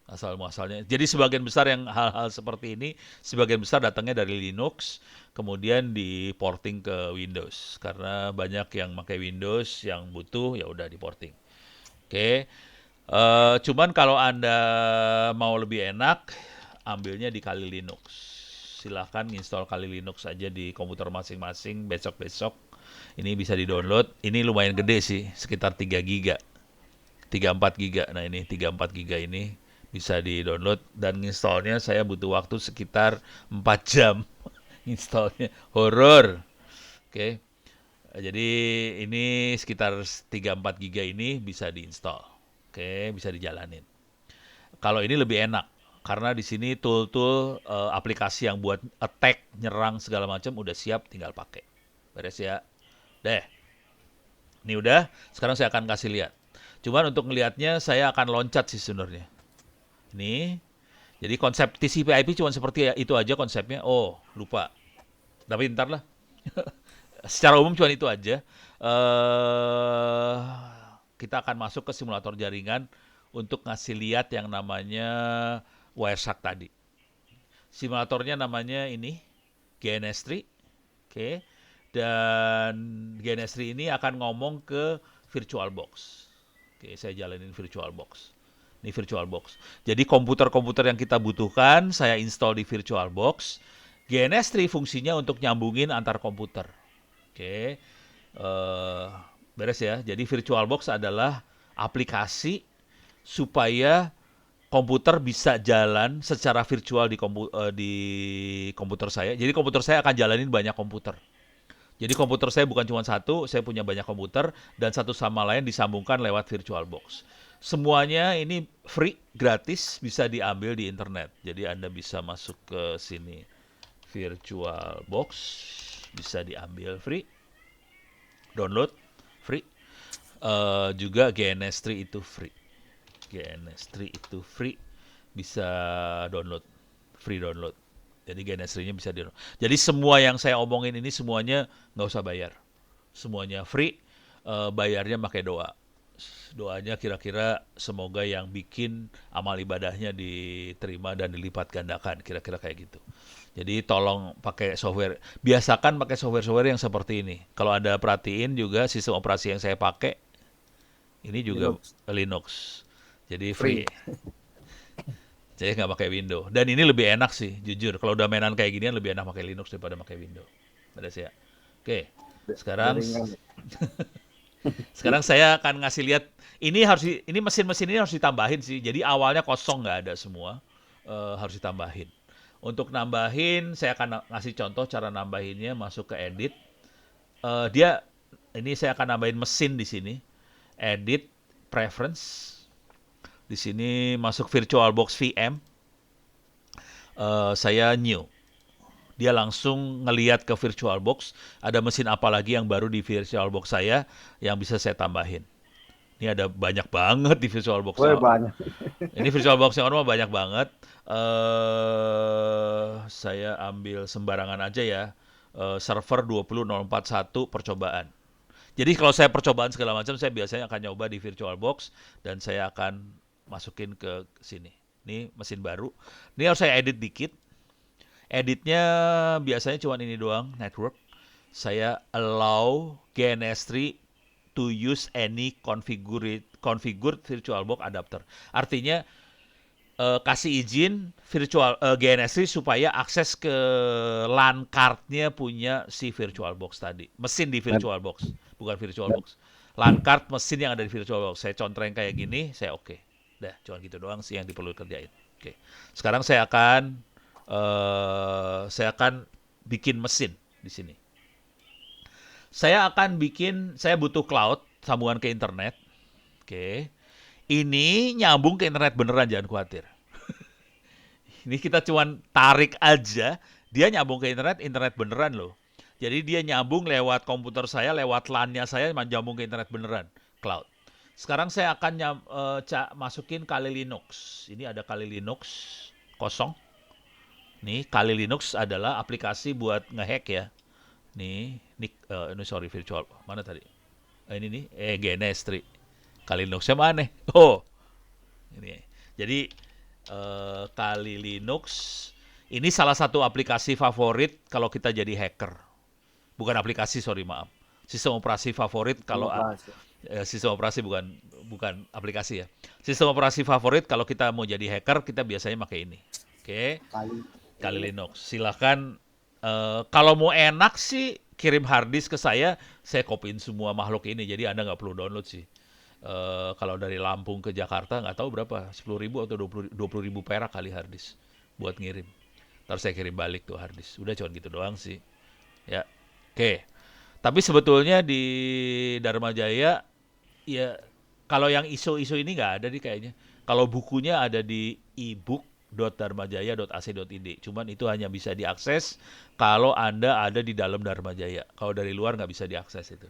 Asal muasalnya. Jadi sebagian besar yang hal-hal seperti ini, sebagian besar datangnya dari Linux, kemudian di-porting ke Windows. Karena banyak yang pakai Windows, yang butuh ya udah di-porting. Oke. Cuman kalau Anda mau lebih enak, ambilnya di Kali Linux. Silahkan install Kali Linux aja di komputer masing-masing besok-besok. Ini bisa di-download. Ini lumayan gede sih, sekitar 3 giga. 34 giga. Nah ini 34 giga ini bisa di-download dan installnya saya butuh waktu sekitar 4 jam. Installnya horor. Oke. Jadi ini sekitar 34 giga ini bisa di-install. Oke, bisa dijalanin. Kalau ini lebih enak karena di sini tool-tool aplikasi yang buat attack, nyerang segala macam udah siap, tinggal pakai. Beres ya. Deh. Ini udah, sekarang saya akan kasih lihat. Cuman untuk ngelihatnya saya akan loncat sih sebenarnya. Ini. Jadi konsep TCP/IP cuma seperti itu aja konsepnya. Oh, lupa. Tapi ntar lah. Secara umum cuma itu aja. Kita akan masuk ke simulator jaringan untuk ngasih lihat yang namanya Wireshark tadi. Simulatornya namanya ini GNS3. Oke. Dan GNS3 ini akan ngomong ke VirtualBox. Oke, saya jalanin VirtualBox. Ini VirtualBox. Jadi komputer-komputer yang kita butuhkan saya install di VirtualBox. GNS3 fungsinya untuk nyambungin antar komputer. Oke. Beres ya. Jadi VirtualBox adalah aplikasi supaya komputer bisa jalan secara virtual di komputer saya. Jadi komputer saya akan jalanin banyak komputer. Jadi komputer saya bukan cuma satu, saya punya banyak komputer dan satu sama lain disambungkan lewat VirtualBox. Semuanya ini free, gratis, bisa diambil di internet. Jadi Anda bisa masuk ke sini VirtualBox, bisa diambil free, download free. Juga GNS3 itu free. GNS3 itu free, bisa download, free download. Jadi GNS3-nya bisa download. Jadi semua yang saya omongin ini semuanya nggak usah bayar. Semuanya free, bayarnya pakai doa. Doanya kira-kira semoga yang bikin amal ibadahnya diterima dan dilipat gandakan, kira-kira kayak gitu. Jadi tolong pakai software, biasakan pakai software-software yang seperti ini. Kalau Anda perhatiin juga sistem operasi yang saya pakai, ini juga Linux. Jadi free. Jadi nggak pakai Windows. Dan ini lebih enak sih, jujur. Kalau udah mainan kayak ginian lebih enak pakai Linux daripada pakai Windows. Beres ya. Oke. Sekarang sekarang saya akan ngasih lihat ini mesin-mesin ini harus ditambahin sih. Jadi awalnya kosong nggak ada semua. Harus ditambahin. Untuk nambahin saya akan ngasih contoh cara nambahinnya, masuk ke edit. Ini saya akan nambahin mesin di sini. Edit, preference. Di sini masuk VirtualBox VM. Saya new. Dia langsung ngelihat ke VirtualBox. Ada mesin apa lagi yang baru di VirtualBox saya yang bisa saya tambahin. Ini ada banyak banget di VirtualBox. Banyak. Ini VirtualBox yang normal banyak banget. Saya ambil sembarangan aja ya. Server 20041 percobaan. Jadi kalau saya percobaan segala macam, saya biasanya akan nyoba di VirtualBox dan saya akan masukin ke sini. Ini mesin baru. Ini harus saya edit dikit. Editnya biasanya cuma ini doang, network. Saya allow GNS3 to use any configured VirtualBox adapter. Artinya kasih izin GNS3 supaya akses ke LAN card-nya punya si VirtualBox tadi. Mesin di VirtualBox, bukan VirtualBox. LAN card mesin yang ada di VirtualBox. Saya contreng kayak gini, saya oke. Dah, cuma gitu doang sih yang diperlu kerjain. Oke. Sekarang saya akan bikin mesin di sini. Saya butuh cloud, sambungan ke internet. Oke. Ini nyambung ke internet beneran, jangan khawatir. Ini kita cuman tarik aja, dia nyambung ke internet beneran loh. Jadi dia nyambung lewat komputer saya, lewat LAN-nya saya, nyambung ke internet beneran, cloud. Sekarang saya akan masukin Kali Linux. Ini ada Kali Linux kosong. Nih, Kali Linux adalah aplikasi buat ngehack ya. Nih, ini sorry virtual. Mana tadi? Ini nih, GNS3. Kali Linuxnya mana? Oh, ini. Jadi Kali Linux ini salah satu aplikasi favorit kalau kita jadi hacker. Bukan aplikasi, sorry maaf. Sistem operasi favorit kalau sistem operasi bukan aplikasi ya. Sistem operasi favorit kalau kita mau jadi hacker kita biasanya pakai ini. Oke. Kali Linux. Silahkan kalau mau enak sih kirim harddisk ke saya kopiin semua makhluk ini. Jadi Anda nggak perlu download sih. Kalau dari Lampung ke Jakarta nggak tahu berapa, 10.000 atau 20.000 perak kali harddisk buat ngirim. Ntar saya kirim balik tuh harddisk. Udah cuma gitu doang sih. Ya, oke. Tapi sebetulnya di Dharma Jaya, ya kalau yang ISO ini nggak ada nih kayaknya. Kalau bukunya ada di ebook.dharmajaya.ac.id. Cuman itu hanya bisa diakses kalau Anda ada di dalam Dharma Jaya. Kalau dari luar nggak bisa diakses itu.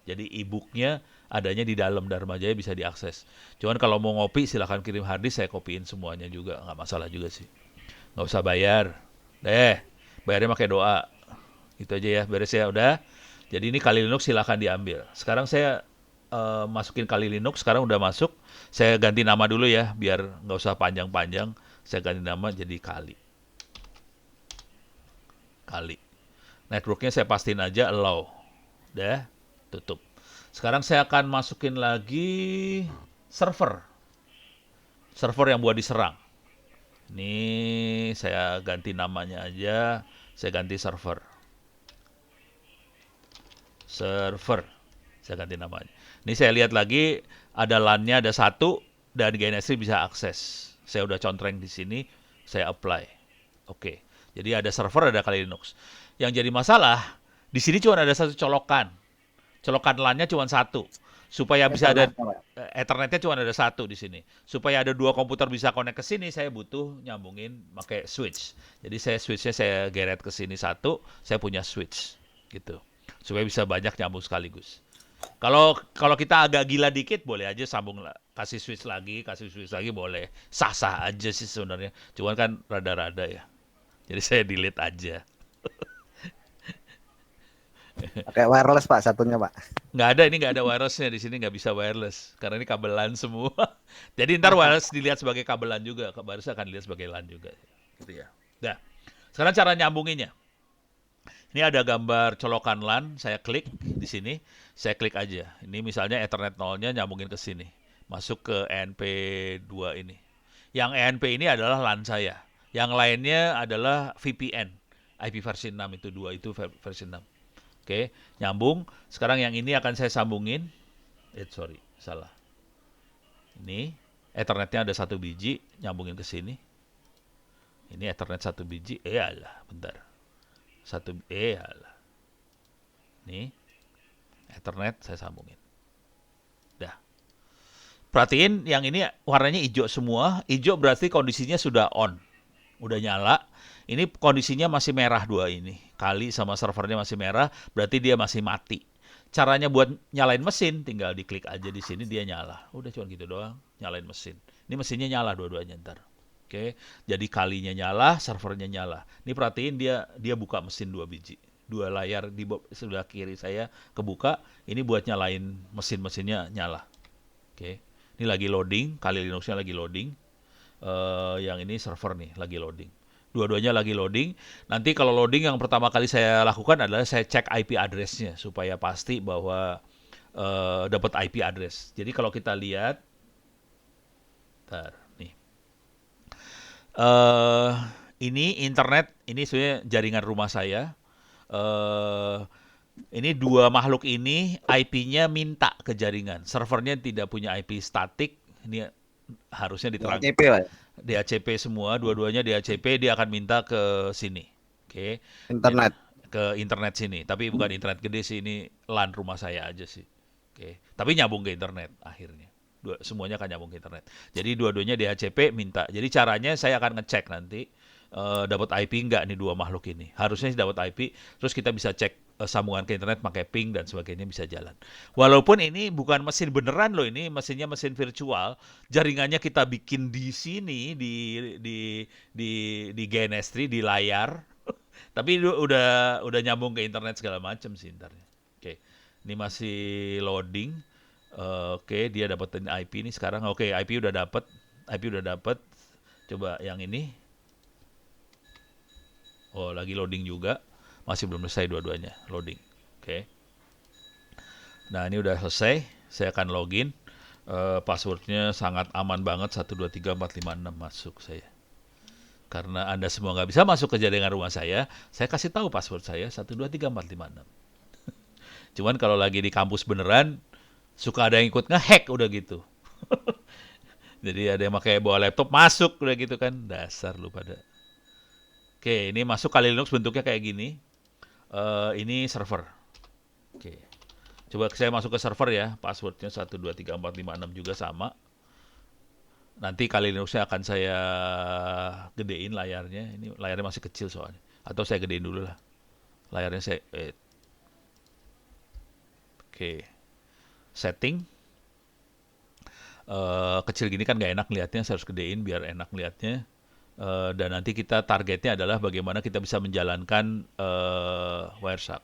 Jadi e-booknya adanya di dalam Dharma Jaya bisa diakses. Cuman kalau mau ngopi silahkan kirim harddisk, saya kopiin semuanya juga. Nggak masalah juga sih. Nggak usah bayar. Bayarnya pakai doa. Itu aja ya, beres ya, udah. Jadi ini Kali Linux silahkan diambil. Sekarang saya masukin Kali Linux, sekarang udah masuk. Saya ganti nama dulu ya, biar nggak usah panjang-panjang. Saya ganti nama jadi Kali. Networknya saya pastiin aja allow. Udah, tutup. Sekarang saya akan masukin lagi server yang buat diserang. Ini saya ganti namanya aja, saya ganti server. Saya ganti namanya. Ini saya lihat lagi, ada LAN-nya ada 1 dan GNS bisa akses. Saya udah contreng di sini, saya apply. Oke. Jadi ada server, ada Kali Linux. Yang jadi masalah, di sini cuma ada 1 colokan. Colokan LAN-nya cuma 1. Supaya bisa ada Ethernetnya cuma ada 1 di sini. Supaya ada 2 komputer bisa connect ke sini, saya butuh nyambungin pakai switch. Jadi switch-nya saya geret ke sini 1, saya punya switch gitu. Supaya bisa banyak nyambung sekaligus. Kalau kita agak gila dikit boleh aja sambung, kasih switch lagi boleh. Sah-sah aja sih sebenarnya. Cuman kan rada-rada ya. Jadi saya delete aja. Pakai wireless Pak satunya Pak. Ini nggak ada wirelessnya di sini, nggak bisa wireless karena ini kabelan semua. Jadi ntar wireless dilihat sebagai kabelan juga, wireless akan dilihat sebagai LAN juga, gitu ya. Nah, sekarang cara nyambunginnya. Ini ada gambar colokan LAN, saya klik di sini, saya klik aja. Ini misalnya Ethernet 0-nya nyambungin ke sini, masuk ke ENP2 ini. Yang ENP ini adalah LAN saya. Yang lainnya adalah VPN, IP versi 6 itu 2 itu versi 6. Oke, nyambung. Sekarang yang ini akan saya sambungin. Salah. Ini Ethernetnya ada 1 biji, nyambungin ke sini. Ini Ethernet 1 biji. Bentar. Nih, Ethernet saya sambungin. Dah. Perhatiin yang ini warnanya hijau semua. Hijau berarti kondisinya sudah on. Udah nyala. Ini kondisinya masih merah 2 ini. Kali sama servernya masih merah, berarti dia masih mati. Caranya buat nyalain mesin, tinggal diklik aja di sini dia nyala. Udah cuma gitu doang, nyalain mesin. Ini mesinnya nyala dua-duanya ntar. Oke, jadi kalinya nyala, servernya nyala. Ini perhatiin dia buka mesin 2 biji. 2 layar di sebelah kiri saya kebuka. Ini buat nyalain mesinnya nyala. Oke, ini lagi loading, Kali Linuxnya lagi loading. Yang ini server nih lagi loading. Dua-duanya lagi loading. Nanti kalau loading yang pertama kali saya lakukan adalah saya cek IP address-nya supaya pasti bahwa dapat IP address. Jadi kalau kita lihat, nih. Ini internet, ini sebenarnya jaringan rumah saya. Ini 2 makhluk ini IP-nya minta ke jaringan. Servernya tidak punya IP statik. Ini harusnya diterang DHCP Pak. DHCP semua, dua-duanya DHCP, dia akan minta ke sini. Oke. Internet. Ke internet sini, tapi bukan internet gede sih, ini LAN rumah saya aja sih. Oke. Tapi nyambung ke internet akhirnya. Semuanya akan nyambung ke internet. Jadi dua-duanya DHCP minta. Jadi caranya saya akan ngecek nanti dapat IP nggak nih dua makhluk ini. Harusnya sih dapat IP, terus kita bisa cek sambungan ke internet pakai ping dan sebagainya bisa jalan. Walaupun ini bukan mesin beneran loh, ini mesinnya mesin virtual, jaringannya kita bikin di sini di GNS3 di layar, tapi udah nyambung ke internet segala macam sih ntar. Oke, ini masih loading. Oke, dia dapetin IP ini sekarang. Oke, IP udah dapet. Coba yang ini. Oh, lagi loading juga. Masih belum selesai dua-duanya loading. Oke. Nah, ini udah selesai. Saya akan login. Passwordnya sangat aman banget, 123456 masuk saya. Karena Anda semua nggak bisa masuk ke jaringan rumah saya kasih tahu password saya 123456. Cuman kalau lagi di kampus beneran, suka ada yang ikut ngehack udah gitu. Jadi ada yang pakai bawa laptop masuk udah gitu kan, dasar lu pada. Oke, ini masuk Kali Linux bentuknya kayak gini. Ini server. Oke. Coba saya masuk ke server ya, passwordnya 123456 juga sama. Nanti Kali Linuxnya akan saya gedein layarnya. Ini layarnya masih kecil soalnya. Atau saya gedein dulu lah. Layarnya saya Oke. Setting. Kecil gini kan nggak enak lihatnya, saya harus gedein biar enak lihatnya. Dan nanti kita targetnya adalah bagaimana kita bisa menjalankan Wireshark.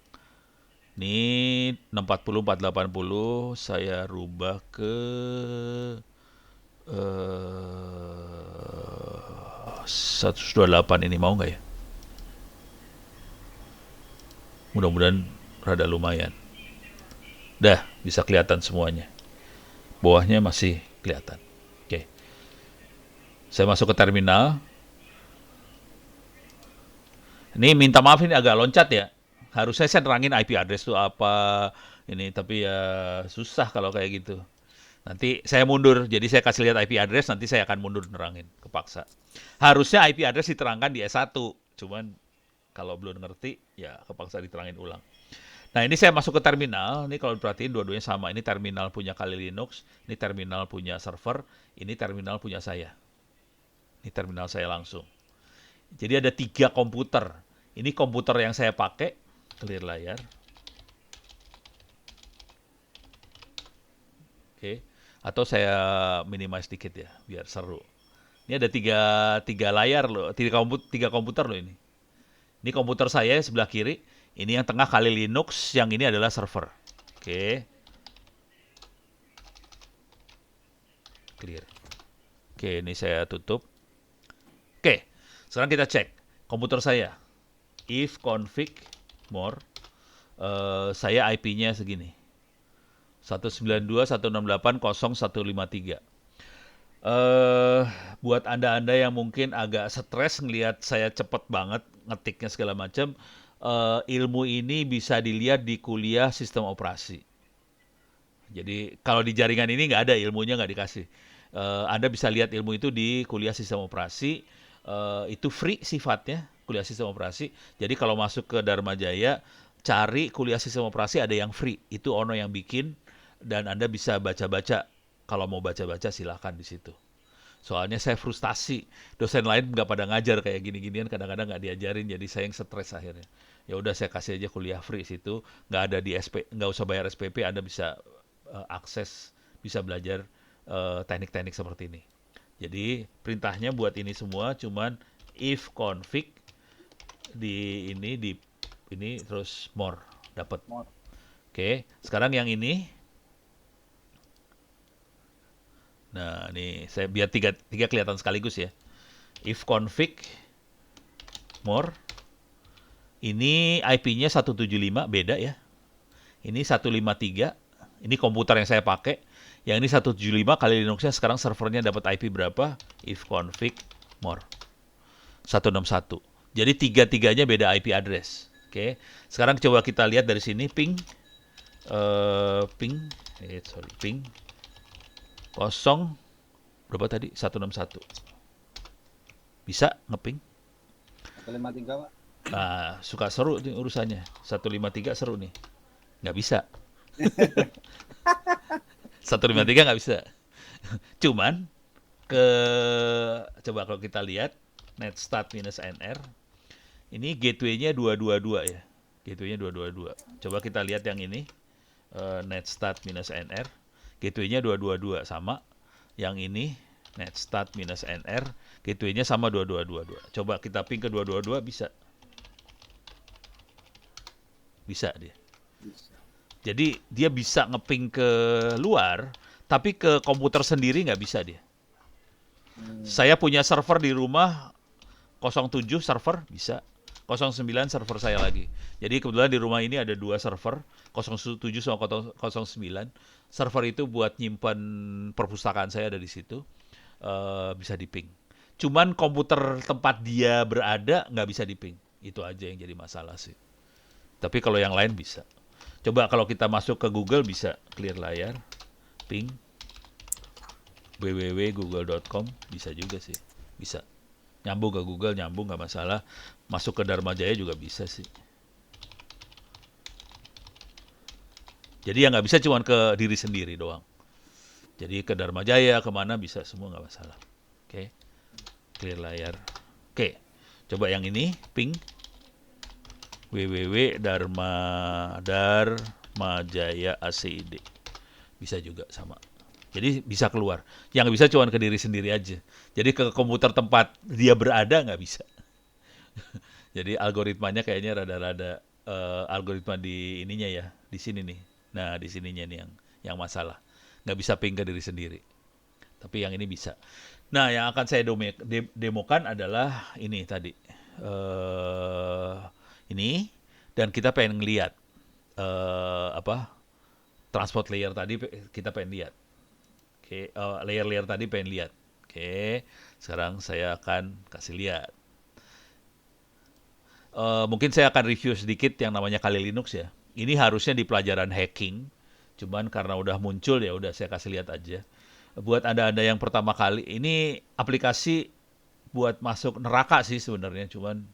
Ini 640 480 saya rubah ke 128 ini, mau nggak ya? Mudah-mudahan rada lumayan. Dah, bisa kelihatan semuanya. Bawahnya masih kelihatan. Oke. Saya masuk ke terminal. Ini minta maaf ini agak loncat ya. Harusnya saya nerangin IP address itu apa ini, tapi ya susah kalau kayak gitu. Nanti saya mundur, jadi saya kasih lihat IP address, nanti saya akan mundur nerangin, kepaksa. Harusnya IP address diterangkan di S1, cuman kalau belum ngerti, ya kepaksa diterangin ulang. Nah, ini saya masuk ke terminal, ini kalau diperhatiin dua-duanya sama. Ini terminal punya Kali Linux, ini terminal punya server, ini terminal punya saya. Ini terminal saya langsung. Jadi ada 3 komputer. Ini komputer yang saya pakai, clear layar. Oke. Atau saya minimize dikit ya, biar seru. Ini ada tiga layar loh, tiga komputer loh ini. Ini komputer saya sebelah kiri, ini yang tengah Kali Linux, yang ini adalah server. Oke. Clear. Oke, ini saya tutup. Oke, sekarang kita cek komputer saya. If config more, saya IP-nya segini. 192.168.0.153. Buat Anda-Anda yang mungkin agak stres ngelihat saya cepet banget ngetiknya segala macam, ilmu ini bisa dilihat di kuliah sistem operasi. Jadi kalau di jaringan ini nggak ada ilmunya, nggak dikasih. Anda bisa lihat ilmu itu di kuliah sistem operasi. Itu free sifatnya, kuliah sistem operasi. Jadi kalau masuk ke Dharma Jaya, cari kuliah sistem operasi, ada yang free. Itu Ono yang bikin, dan Anda bisa baca-baca. Kalau mau baca-baca silahkan di situ. Soalnya saya frustasi, dosen lain nggak pada ngajar kayak gini-ginian, kadang-kadang nggak diajarin, jadi saya yang stres akhirnya. Ya udah saya kasih aja kuliah free situ, nggak ada di SP, nggak usah bayar SPP, Anda bisa akses, bisa belajar teknik-teknik seperti ini. Jadi perintahnya buat ini semua cuman if config di ini terus more dapat. Oke, sekarang yang ini. Nah, ini saya biar tiga kelihatan sekaligus ya. If config more, ini IP-nya 175, beda ya. Ini 153, ini komputer yang saya pakai. Yang ini 175, Kali Linuxnya sekarang servernya dapat IP berapa? If config more 161. Jadi tiga-tiganya beda IP address. Oke. Sekarang coba kita lihat dari sini ping 0 berapa tadi? 161. Bisa ngeping? 153 Pak. Nah, suka seru nih urusannya. 153 seru nih. Nggak bisa. 153 nggak bisa. Cuman ke coba kalau kita lihat netstat minus NR ini gateway-nya 222 ya. Gateway-nya 222. Coba kita lihat yang ini netstat minus NR. Gateway-nya 222 sama. Yang ini netstat minus NR, gateway-nya sama 2222. Coba kita ping ke 222 bisa. Bisa dia. Jadi dia bisa ngeping ke luar, tapi ke komputer sendiri nggak bisa dia. Saya punya server di rumah 07 server bisa, 09 server saya lagi. Jadi kebetulan di rumah ini ada 2 server, 07 sama 09. Server itu buat nyimpan perpustakaan saya ada di situ, bisa diping. Cuman komputer tempat dia berada nggak bisa diping. Itu aja yang jadi masalah sih. Tapi kalau yang lain bisa. Coba kalau kita masuk ke Google bisa clear layar, ping, www.google.com bisa juga sih, bisa. Nyambung ke Google, nyambung nggak masalah. Masuk ke Dharma Jaya juga bisa sih. Jadi yang nggak bisa cuma ke diri sendiri doang. Jadi ke Dharma Jaya, kemana bisa semua nggak masalah. Oke, clear layar. Oke, coba yang ini, ping, www.dharmajaya.acid. Bisa juga sama. Jadi bisa keluar. Yang bisa cuma ke diri sendiri aja. Jadi ke komputer tempat dia berada nggak bisa. Jadi algoritmanya kayaknya rada-rada algoritma di ininya ya, di sini nih. Nah, di sininya nih yang masalah. Nggak bisa ping ke diri sendiri. Tapi yang ini bisa. Nah, yang akan saya demokan adalah ini tadi. Ini, dan kita pengen ngeliat transport layer tadi kita pengen lihat. Oke, layer-layer tadi pengen lihat. Oke, sekarang saya akan kasih lihat. Mungkin saya akan review sedikit yang namanya Kali Linux ya. Ini harusnya di pelajaran hacking, cuman karena udah muncul ya udah saya kasih lihat aja. Buat Anda-Anda yang pertama kali, ini aplikasi buat masuk neraka sih sebenarnya, cuman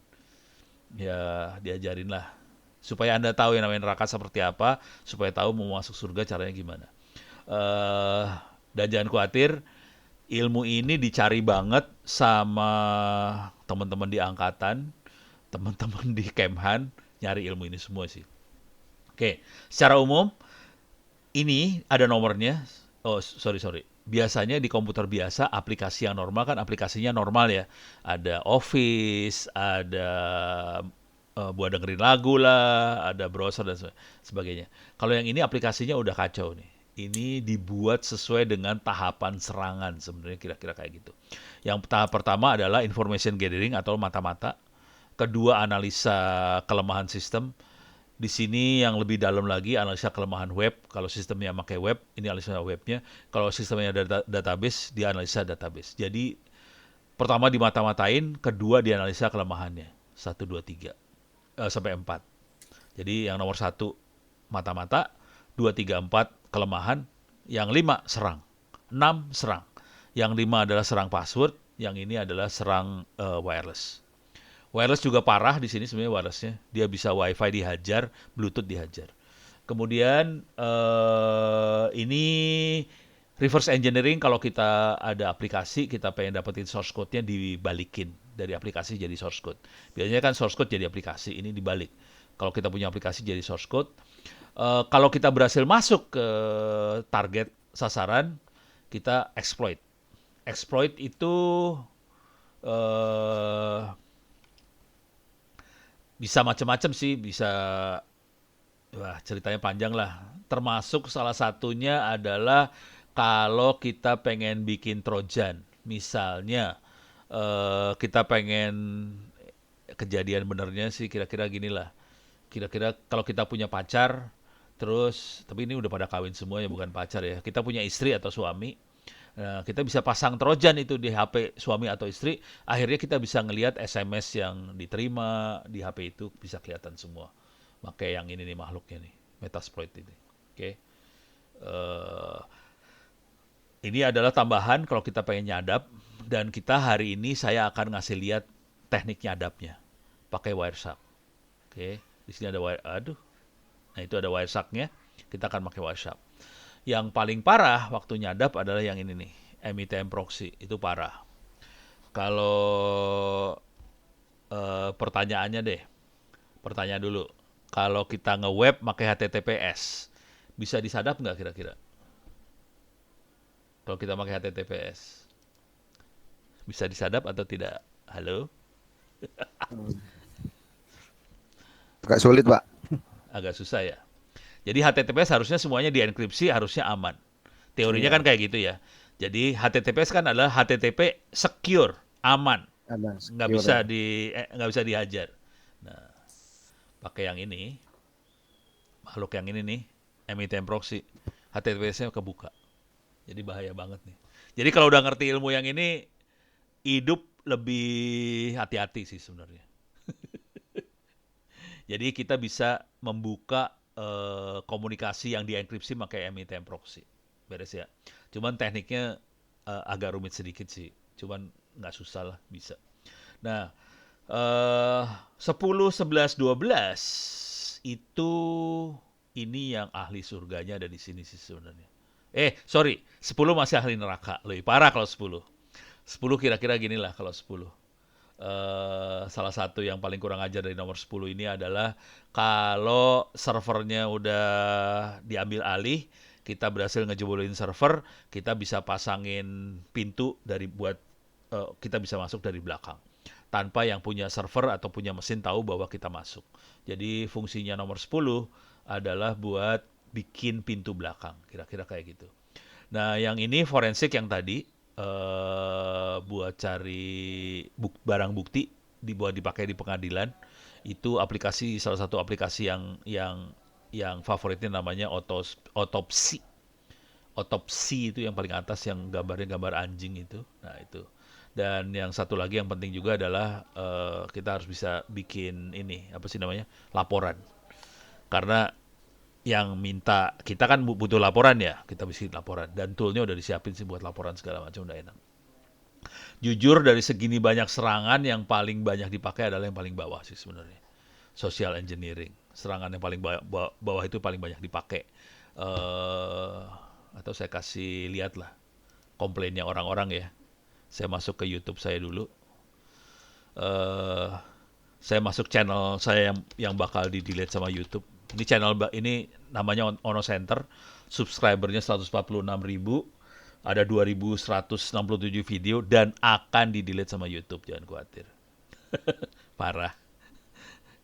ya diajarin lah supaya Anda tahu yang namanya neraka seperti apa, supaya tahu mau masuk surga caranya gimana. Dan jangan khawatir, ilmu ini dicari banget sama teman-teman di angkatan, teman-teman di Kemhan, nyari ilmu ini semua sih. Oke, secara umum ini ada nomornya. Oh, sorry. Biasanya di komputer biasa, aplikasi yang normal kan aplikasinya normal ya. Ada Office, ada buat dengerin lagu lah, ada browser dan sebagainya. Kalau yang ini aplikasinya udah kacau nih. Ini dibuat sesuai dengan tahapan serangan sebenarnya kira-kira kayak gitu. Yang tahap pertama adalah information gathering atau mata-mata. Kedua, analisa kelemahan sistem. Di sini yang lebih dalam lagi analisa kelemahan web. Kalau sistemnya pakai web, ini analisa webnya. Kalau sistemnya database, dia analisa database. Jadi pertama dimata-matain, kedua dianalisa kelemahannya. 1, 2, 3 sampai 4. Jadi yang nomor 1 mata-mata, 2, 3, 4 kelemahan, yang 5 serang, 6 serang. Yang 5 adalah serang password, yang ini adalah serang wireless. Wireless juga parah di sini sebenarnya wirelessnya. Dia bisa WiFi dihajar, Bluetooth dihajar. Kemudian ini reverse engineering, kalau kita ada aplikasi, kita pengen dapetin source code-nya dibalikin dari aplikasi jadi source code. Biasanya kan source code jadi aplikasi, ini dibalik. Kalau kita punya aplikasi jadi source code. Kalau kita berhasil masuk ke target sasaran, kita exploit. Exploit itu bisa macam-macam sih, bisa ceritanya panjang lah. Termasuk salah satunya adalah kalau kita pengen bikin Trojan. Misalnya kita pengen kejadian benernya sih kira-kira gini lah. Kira-kira kalau kita punya pacar, terus tapi ini udah pada kawin semua ya, bukan pacar ya. Kita punya istri atau suami. Nah, kita bisa pasang Trojan itu di HP suami atau istri. Akhirnya kita bisa ngelihat SMS yang diterima di HP itu bisa kelihatan semua. Pakai yang ini nih makhluknya nih, Metasploit ini. Oke. Ini adalah tambahan kalau kita pengen nyadap, dan kita hari ini saya akan ngasih lihat teknik nyadapnya pakai Wireshark. Oke, di sini ada nah itu ada Wiresharknya. Kita akan pakai Wireshark. Yang paling parah waktu nyadap adalah yang ini nih, MITM proxy, itu parah. Kalau pertanyaannya deh, pertanyaan dulu. Kalau kita nge-web pakai HTTPS, bisa disadap nggak kira-kira? Kalau kita pakai HTTPS, bisa disadap atau tidak? Halo? Agak sulit, Pak. Agak susah ya. Jadi HTTPS harusnya semuanya dienkripsi, harusnya aman. Teorinya Iya. kan kayak gitu ya. Jadi HTTPS kan adalah HTTP secure, aman, Ada nggak secure bisa ya. nggak bisa dihajar. Nah, pakai yang ini, makhluk yang ini nih, MITM proxy, HTTPS-nya kebuka. Jadi bahaya banget nih. Jadi kalau udah ngerti ilmu yang ini, hidup lebih hati-hati sih sebenarnya. Jadi kita bisa membuka komunikasi yang dienkripsi pakai MITM proxy. Beres ya. Cuman tekniknya agak rumit sedikit sih. Cuman nggak susah lah, bisa. Nah, 10, 11, 12 itu ini yang ahli surganya ada di sini sih sebenarnya. Sorry, 10 masih ahli neraka. Lebih parah kalau 10. 10 kira-kira gini lah kalau 10. Salah satu yang paling kurang ajar dari nomor 10 ini adalah kalau servernya udah diambil alih, kita berhasil ngejebolin server, kita bisa pasangin pintu kita bisa masuk dari belakang tanpa yang punya server atau punya mesin tahu bahwa kita masuk. Jadi fungsinya nomor 10 adalah buat bikin pintu belakang, kira-kira kayak gitu. Nah, yang ini forensik yang tadi buat cari barang bukti buat dipakai di pengadilan. Itu salah satu aplikasi yang favoritnya namanya Autopsy. Autopsy itu yang paling atas, yang gambarnya gambar anjing itu. Nah, itu. Dan yang satu lagi yang penting juga adalah kita harus bisa bikin ini, apa sih namanya? Laporan. Karena yang minta kita kan butuh laporan ya, kita bikin laporan, dan toolnya udah disiapin sih buat laporan segala macam, udah enak. Jujur dari segini banyak serangan, yang paling banyak dipakai adalah yang paling bawah sih sebenarnya, social engineering. Serangan yang paling bawah itu paling banyak dipakai. Atau saya kasih lihat lah komplainnya orang-orang ya. Saya masuk ke YouTube saya dulu. Saya masuk channel saya yang bakal di-delete sama YouTube. Ini channel ini namanya Ono Center. Subscribernya 146.000. Ada 2.167 video dan akan di-delete sama YouTube, jangan khawatir. Parah.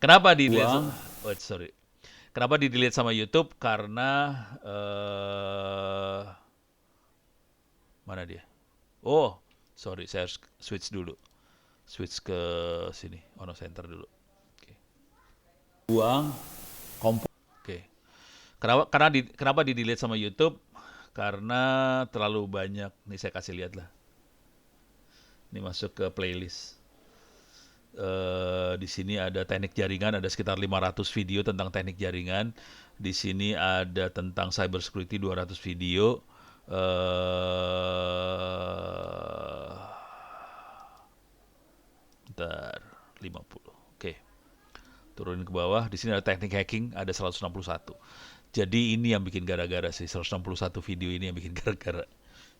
Kenapa di-delete? Sorry. Kenapa di-delete sama YouTube? Karena mana dia? Sorry, saya harus switch dulu. Switch ke sini, Ono Center dulu. Oke. Oke. Kenapa di-delete sama YouTube? Karena terlalu banyak. Nih saya kasih lihat lah. Ini masuk ke playlist. Di sini ada teknik jaringan, ada sekitar 500 video tentang teknik jaringan. Di sini ada tentang cyber security 200 video. Bentar, 50. Oke. Turunin ke bawah. Di sini ada teknik hacking, ada 161. Jadi ini yang bikin gara-gara sih, 161 video ini yang bikin gara-gara.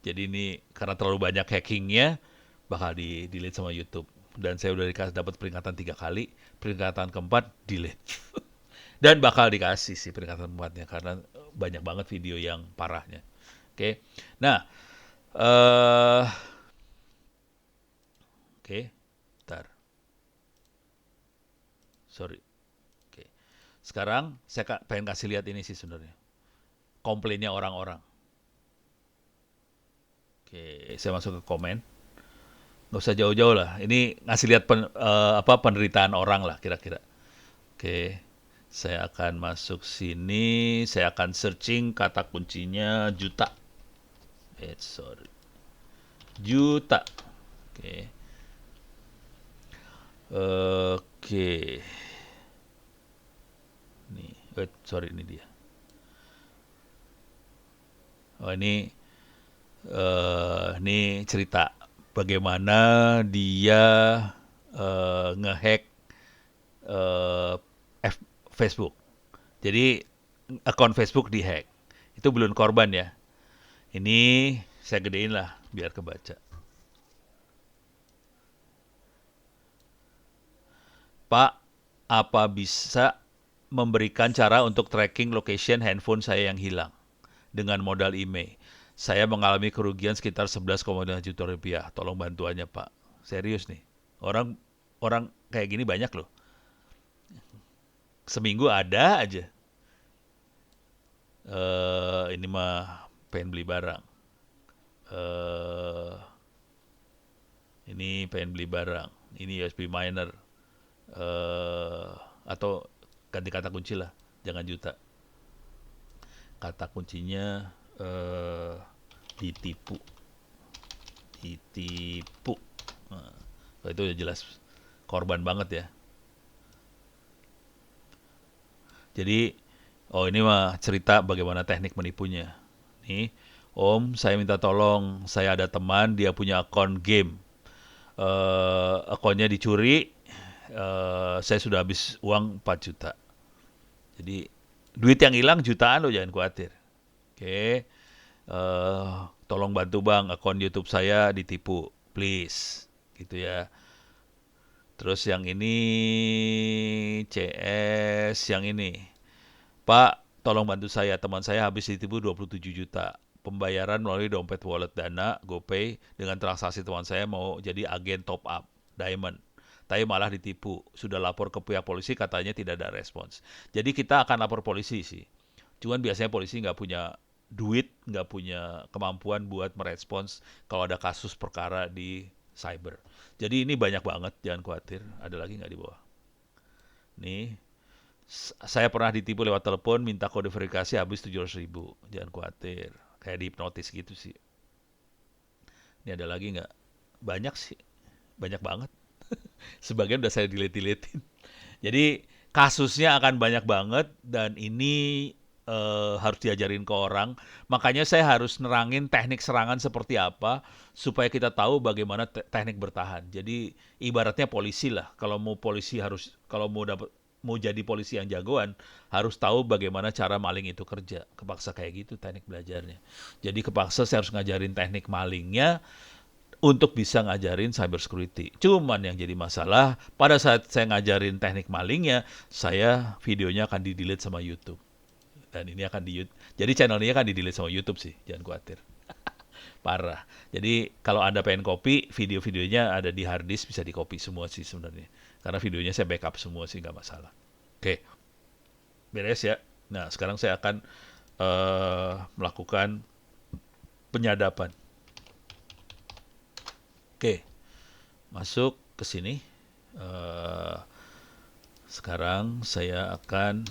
Jadi ini karena terlalu banyak hackingnya, bakal di-delete sama YouTube. Dan saya udah dapat peringatan 3 kali, peringatan keempat delete. Dan bakal dikasih sih peringatan keempatnya karena banyak banget video yang parahnya. Oke. Nah, oke, bentar. Sorry. Oke. Sekarang saya pengen kasih lihat ini sih sebenarnya. Komplainnya orang-orang. Oke, saya masuk ke komen. Nggak usah jauh-jauh lah. Ini ngasih lihat penderitaan orang lah kira-kira. Oke, saya akan masuk sini. Saya akan searching kata kuncinya juta. Sorry. Juta. Oke. Oke. Nih, sorry, ini dia. Oh, ini Ini cerita bagaimana dia ngehack eh, Facebook. Jadi akun Facebook dihack. Itu belum korban ya. Ini saya gedein lah biar kebaca. Pak, apa bisa memberikan cara untuk tracking location handphone saya yang hilang dengan modal email? Saya mengalami kerugian sekitar 11,5 juta rupiah. Tolong bantuannya, Pak. Serius nih. Orang orang kayak gini banyak loh. Seminggu ada aja. Ini mah pengen beli barang. Eh, ini pengen beli barang. Ini USB miner. Atau ganti kata kunci lah. Jangan juta. Kata kuncinya ditipu. Ditipu. Nah, itu udah jelas korban banget ya. Jadi, ini mah cerita bagaimana teknik menipunya. Nih, Om, saya minta tolong. Saya ada teman, dia punya akun game. Akunnya dicuri. Saya sudah habis uang 4 juta. Jadi, duit yang hilang jutaan loh, jangan khawatir. Oke. Tolong bantu bang, akun YouTube saya ditipu. Please. Gitu ya. Terus yang ini CS, yang ini. Pak, tolong bantu saya. Teman saya habis ditipu 27 juta. Pembayaran melalui dompet wallet Dana, GoPay, dengan transaksi teman saya mau jadi agen top up, Diamond. Tapi malah ditipu. Sudah lapor ke pihak polisi, katanya tidak ada respons. Jadi kita akan lapor polisi sih. Cuman biasanya polisi nggak punya duit, nggak punya kemampuan buat merespons kalau ada kasus perkara di cyber. Jadi ini banyak banget, jangan khawatir. Ada lagi nggak di bawah? Nih, saya pernah ditipu lewat telepon, minta kode verifikasi habis 700.000. Jangan khawatir. Kayak dihipnotis gitu sih. Ini ada lagi nggak? Banyak sih. Banyak banget. Sebagian udah saya delete-deletein. Jadi kasusnya akan banyak banget dan ini harus diajarin ke orang. Makanya saya harus nerangin teknik serangan seperti apa supaya kita tahu bagaimana teknik bertahan. Jadi ibaratnya polisi lah. Kalau mau polisi harus, kalau mau jadi polisi yang jagoan, harus tahu bagaimana cara maling itu kerja. Kepaksa kayak gitu teknik belajarnya. Jadi kepaksa saya harus ngajarin teknik malingnya untuk bisa ngajarin cyber security. Cuman yang jadi masalah, pada saat saya ngajarin teknik malingnya, videonya akan di-delete sama YouTube. Dan ini akan jadi channel ini akan di-delete sama YouTube sih, jangan khawatir. Parah. Jadi kalau Anda pengen copy, video-videonya ada di hard disk, bisa di-copy semua sih sebenarnya. Karena videonya saya backup semua sih, nggak masalah. Oke, beres ya. Nah, sekarang saya akan melakukan penyadapan. Oke, masuk ke sini. Sekarang saya akan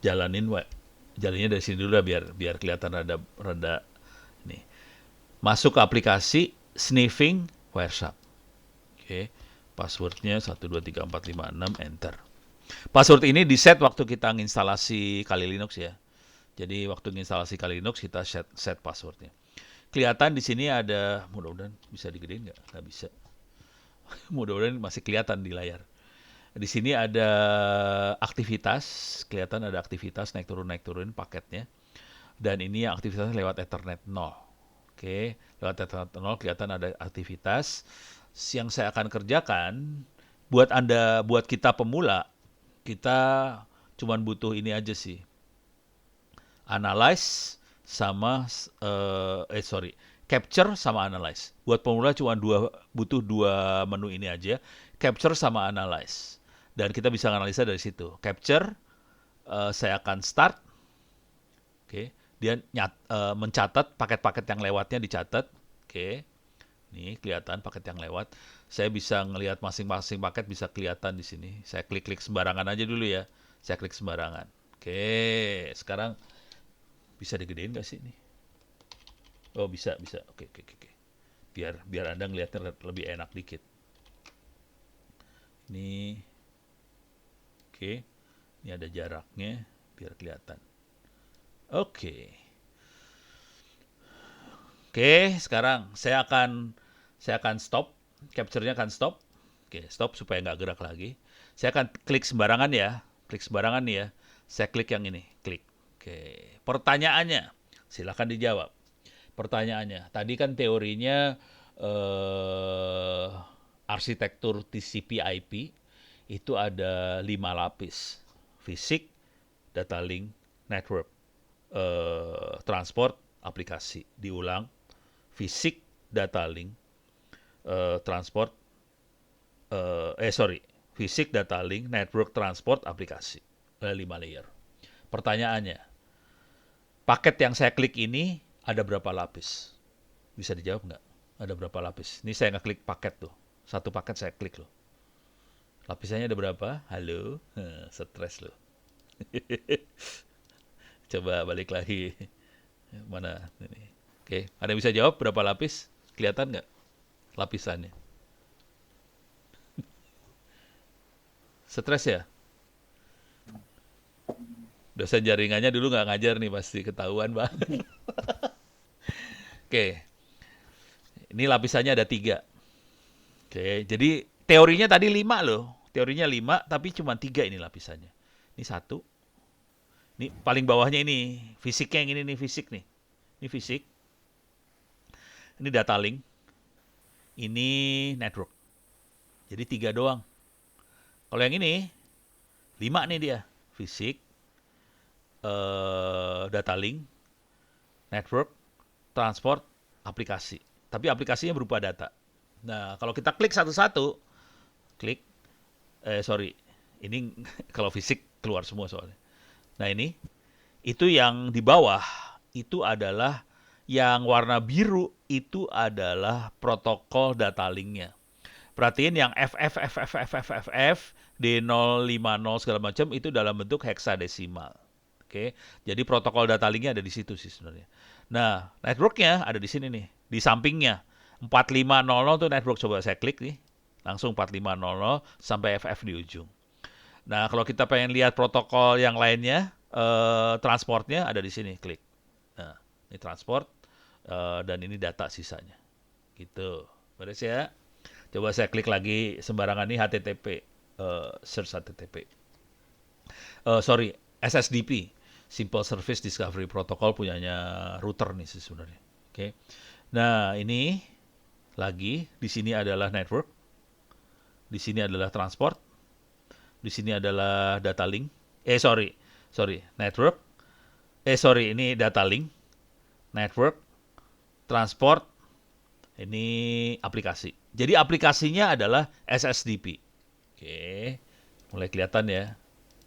jalannya dari sini dulu lah biar kelihatan rada ini. Masuk ke aplikasi sniffing Wireshark. Oke, passwordnya 1234566 enter. Password ini di set waktu kita nginstalasi Kali Linux ya. Jadi waktu nginstalasi Kali Linux kita set passwordnya. Kelihatan di sini ada, mudah-mudahan bisa digedein nggak? Nggak bisa. Mudah-mudahan masih kelihatan di layar. Di sini ada aktivitas, kelihatan ada aktivitas naik turun paketnya. Dan ini yang aktivitasnya lewat Ethernet 0. Oke, lewat Ethernet 0 kelihatan ada aktivitas. Yang saya akan kerjakan, buat kita pemula, kita cuman butuh ini aja sih. Analyze sama, capture sama analyze. Buat pemula cuma butuh dua menu ini aja, capture sama analyze. Dan kita bisa analisa dari situ. Capture, saya akan start. Oke, dia mencatat paket-paket yang lewatnya dicatat. Oke, nih kelihatan paket yang lewat. Saya bisa ngelihat masing-masing paket bisa kelihatan di sini. Saya klik-klik sembarangan aja dulu ya. Saya klik sembarangan. Oke, sekarang bisa digedein nggak sih ini? Oh bisa. Oke. Biar Anda ngelihatnya lebih enak dikit. Ini. Oke, ini ada jaraknya biar kelihatan. Oke, Oke, sekarang saya akan stop, capture-nya akan stop. Oke, stop supaya nggak gerak lagi. Saya akan klik sembarangan ya, klik sembarangan nih ya. Saya klik yang ini, klik. Oke, pertanyaannya, silakan dijawab. Pertanyaannya, tadi kan teorinya arsitektur TCP/IP itu ada 5 lapis, fisik, data link, network, transport, aplikasi. Diulang, fisik, data link, transport, fisik, data link, network, transport, aplikasi. Ada 5 layer. Pertanyaannya, paket yang saya klik ini ada berapa lapis? Bisa dijawab nggak? Ada berapa lapis? Ini saya ngeklik paket tuh. Satu paket saya klik loh. Lapisannya ada berapa? Halo? Stres loh. Coba balik lagi. Mana ini? Oke, ada yang bisa jawab berapa lapis? Kelihatan nggak lapisannya? Stres ya? Dosen jaringannya dulu nggak ngajar nih, pasti ketahuan banget. Oke, ini lapisannya ada 3. Oke, jadi teorinya tadi 5 loh. Teorinya 5, tapi cuma 3 ini lapisannya. Ini 1. Ini paling bawahnya ini, fisiknya yang ini nih, fisik nih. Ini fisik. Ini data link. Ini network. Jadi 3 doang. Kalau yang ini, 5 nih dia. Fisik, data link, network, transport, aplikasi. Tapi aplikasinya berupa data. Nah, kalau kita klik satu-satu, klik, ini kalau fisik keluar semua soalnya. Nah ini, itu yang di bawah, itu adalah yang warna biru, itu adalah protokol data linknya. Perhatiin yang FF, D050 segala macam, itu dalam bentuk heksadesimal. Oke, jadi protokol data linknya ada di situ sih sebenarnya. Nah, networknya ada di sini nih, di sampingnya. 4500 tuh network, coba saya klik nih, langsung 4500 sampai FF di ujung. Nah, kalau kita pengen lihat protokol yang lainnya, transportnya ada di sini, klik. Nah, ini transport, dan ini data sisanya. Gitu, beres ya. Coba saya klik lagi sembarangan nih, HTTP, search HTTP. SSDP, Simple Service Discovery Protocol, punyanya router nih sih sebenarnya. Oke. Nah, ini lagi, di sini adalah network, di sini adalah transport, di sini adalah data link. Network. Ini data link, network, transport, ini aplikasi. Jadi aplikasinya adalah SSDP. Oke, mulai kelihatan ya.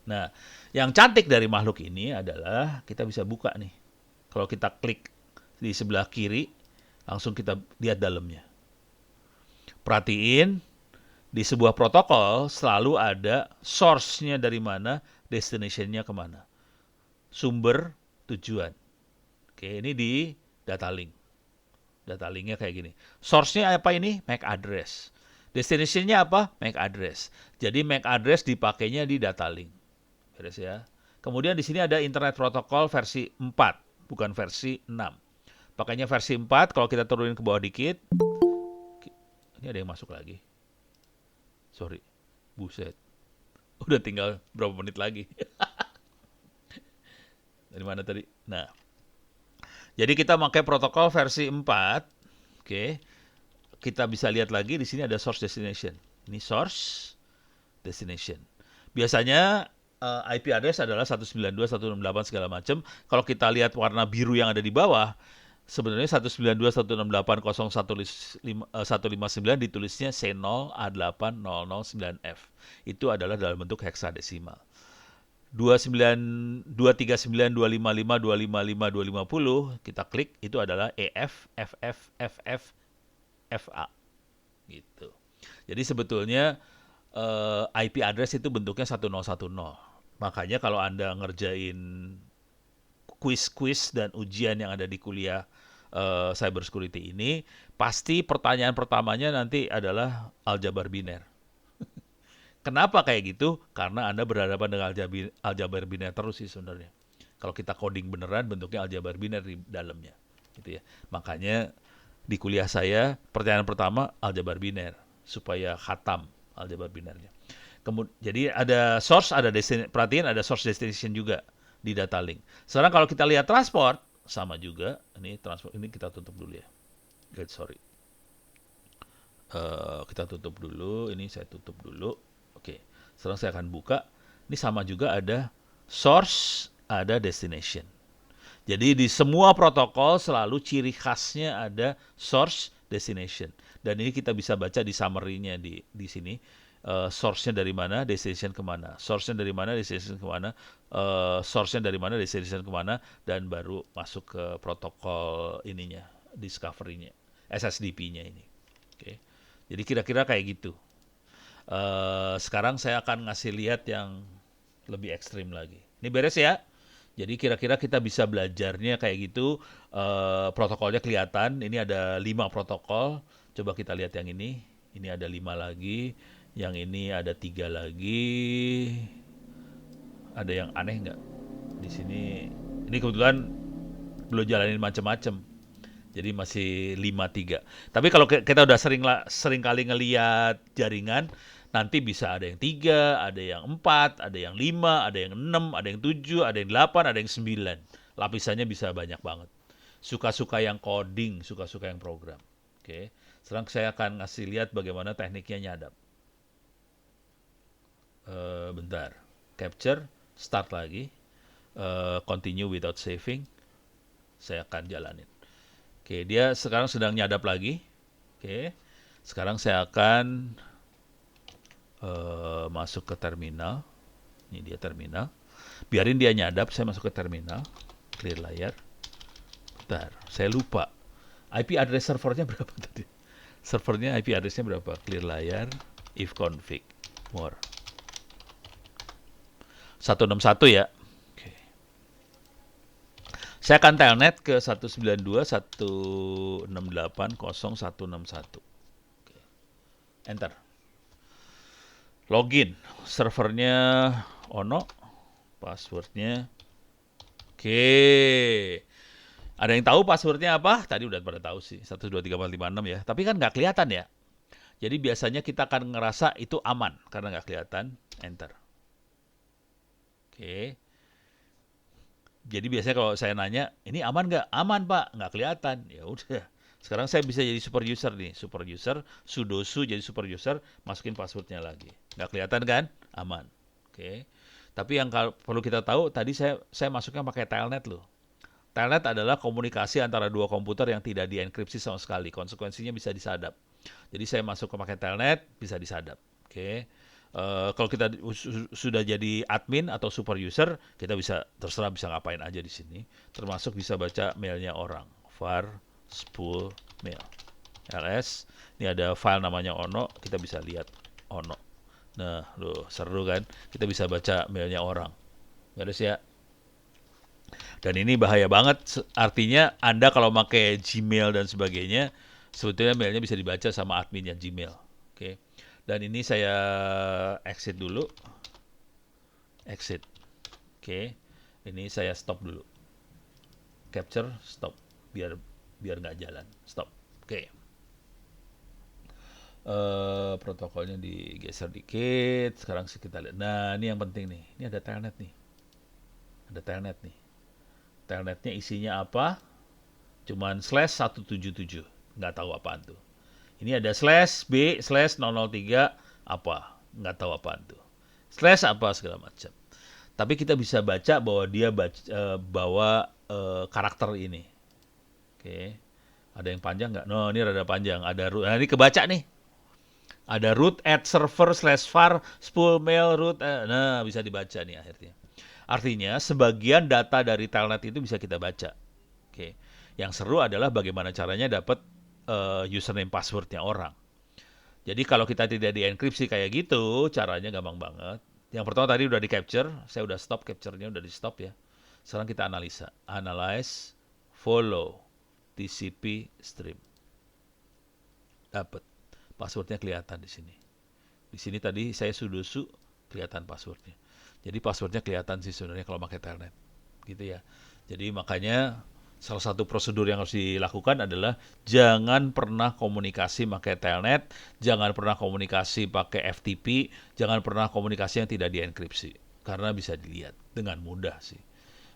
Nah, yang cantik dari makhluk ini adalah kita bisa buka nih. Kalau kita klik di sebelah kiri, langsung kita lihat dalamnya. Perhatiin, di sebuah protokol selalu ada source-nya dari mana, destination-nya kemana. Sumber tujuan. Oke, ini di data link. Data linknya kayak gini. Source-nya apa ini? MAC address. Destination-nya apa? MAC address. Jadi MAC address dipakainya di data link. Beres ya. Kemudian di sini ada Internet Protocol versi 4, bukan versi 6. Pakainya versi 4, kalau kita turunin ke bawah dikit. Ini ada yang masuk lagi. Sorry. Buset. Udah tinggal berapa menit lagi. Dari mana tadi? Nah. Jadi kita pakai protokol versi 4. Oke. Kita bisa lihat lagi di sini ada source destination. Ini source destination. Biasanya IP address adalah 192.168 segala macam. Kalau kita lihat warna biru yang ada di bawah, sebenarnya 192.168.0.159 ditulisnya C0A8009F. Itu adalah dalam bentuk heksadesimal. 239.255.255.250 kita klik, itu adalah EF, FF, FF, FA. Gitu. Jadi sebetulnya IP address itu bentuknya 1010. Makanya kalau Anda ngerjain quiz-quiz dan ujian yang ada di kuliah cyber security ini, pasti pertanyaan pertamanya nanti adalah aljabar biner. Kenapa kayak gitu? Karena Anda berhadapan dengan aljabar biner terus sih sebenarnya. Kalau kita coding beneran, bentuknya aljabar biner di dalamnya. gitu ya. Makanya di kuliah saya pertanyaan pertama aljabar biner supaya khatam aljabar binernya. Jadi ada source, ada destination. Perhatian ada source destination juga di data link. Sekarang kalau kita lihat transport sama juga. Ini transport ini kita tutup dulu ya. Sorry. Kita tutup dulu. Ini saya tutup dulu. Oke. Sekarang saya akan buka. Ini sama juga ada source, ada destination. Jadi di semua protokol selalu ciri khasnya ada source, destination. Dan ini kita bisa baca di summary-nya di sini. Source-nya dari mana, destination kemana. Source-nya dari mana, destination kemana. Source-nya dari mana, destination kemana. Dan baru masuk ke protokol ininya, discovery-nya, SSDP-nya ini. Oke. Jadi kira-kira kayak gitu. Sekarang saya akan ngasih lihat yang lebih ekstrim lagi. Ini beres ya. Jadi kira-kira kita bisa belajarnya kayak gitu. Protokolnya kelihatan. Ini ada 5 protokol. Coba kita lihat yang ini. Ini ada 5 lagi. Yang ini ada 3 lagi. Ada yang aneh nggak? Di sini. Ini kebetulan belum jalanin macam-macam. Jadi masih 5-3. Tapi kalau kita udah sering kali ngelihat jaringan, nanti bisa ada yang 3, ada yang 4, ada yang 5, ada yang 6, ada yang 7, ada yang 8, ada yang 9. Lapisannya bisa banyak banget. Suka-suka yang coding, suka-suka yang program. Oke. Sekarang saya akan ngasih lihat bagaimana tekniknya nyadap. Bentar. Capture, start lagi. Continue without saving. Saya akan jalanin. Oke, dia sekarang sedang nyadap lagi. Oke. Sekarang saya akan masuk ke terminal. Ini dia terminal. Biarin dia nyadap, saya masuk ke terminal. Clear layar. Bentar, saya lupa. IP address servernya berapa tadi? Servernya IP addressnya berapa? Clear layar, if config, more. 161 ya. Oke. Saya akan telnet ke 192.168.0161. Oke. Enter. Login. Servernya Ono. Passwordnya. Oke. Ada yang tahu passwordnya apa? Tadi udah pada tahu sih. 123.456 ya. Tapi kan nggak kelihatan ya. Jadi biasanya kita akan ngerasa itu aman. Karena nggak kelihatan. Enter. Oke. Jadi biasanya kalau saya nanya, ini aman nggak? Aman pak, nggak kelihatan. Ya udah. Sekarang saya bisa jadi super user nih. Super user, sudosu jadi super user, masukin passwordnya lagi. Nggak kelihatan kan? Aman. Oke. Tapi yang perlu kita tahu, tadi saya masuknya pakai telnet loh. Telnet adalah komunikasi antara dua komputer yang tidak dienkripsi sama sekali. Konsekuensinya bisa disadap. Jadi saya masuk ke pakai telnet, bisa disadap. Oke. Kalau kita sudah jadi admin atau super user, kita bisa terserah bisa ngapain aja di sini. Termasuk bisa baca mailnya orang. Var spool mail. ls. Ini ada file namanya Ono, kita bisa lihat Ono. Nah, loh, seru kan? Kita bisa baca mailnya orang. Beres ya? Dan ini bahaya banget. Artinya Anda kalau pakai Gmail dan sebagainya, sebetulnya mailnya bisa dibaca sama adminnya Gmail. Oke. Dan ini saya exit dulu. Exit. Oke. Ini saya stop dulu. Capture, stop. Biar nggak jalan. Stop. Oke. Protokolnya digeser dikit. Sekarang kita lihat. Nah, ini yang penting nih. Ini ada telnet nih. Ada telnet nih. Telnetnya isinya apa? Cuman /177. Nggak tahu apaan tuh. Ini ada /B/003 apa? Nggak tahu apaan tuh. Slash apa segala macam. Tapi kita bisa baca bahwa dia bawa karakter ini. Oke. Ada yang panjang nggak? No, ini rada panjang. Ada root. Nah, ini kebaca nih. Ada root at server /var spool mail root. Nah, bisa dibaca nih akhirnya. Artinya sebagian data dari telnet itu bisa kita baca. Oke. Yang seru adalah bagaimana caranya dapat username passwordnya orang. Jadi kalau kita tidak dienkripsi kayak gitu, caranya gampang banget. Yang pertama tadi udah di capture, saya udah stop capture-nya, udah di stop ya. Sekarang kita analisa, analyze, follow, TCP stream. Dapat passwordnya kelihatan di sini. Di sini tadi saya sudosu kelihatan passwordnya. Jadi passwordnya kelihatan sih sebenarnya kalau pakai telnet, gitu ya. Jadi makanya Salah satu prosedur yang harus dilakukan adalah jangan pernah komunikasi pakai telnet, jangan pernah komunikasi pakai FTP, jangan pernah komunikasi yang tidak dienkripsi. Karena bisa dilihat dengan mudah sih.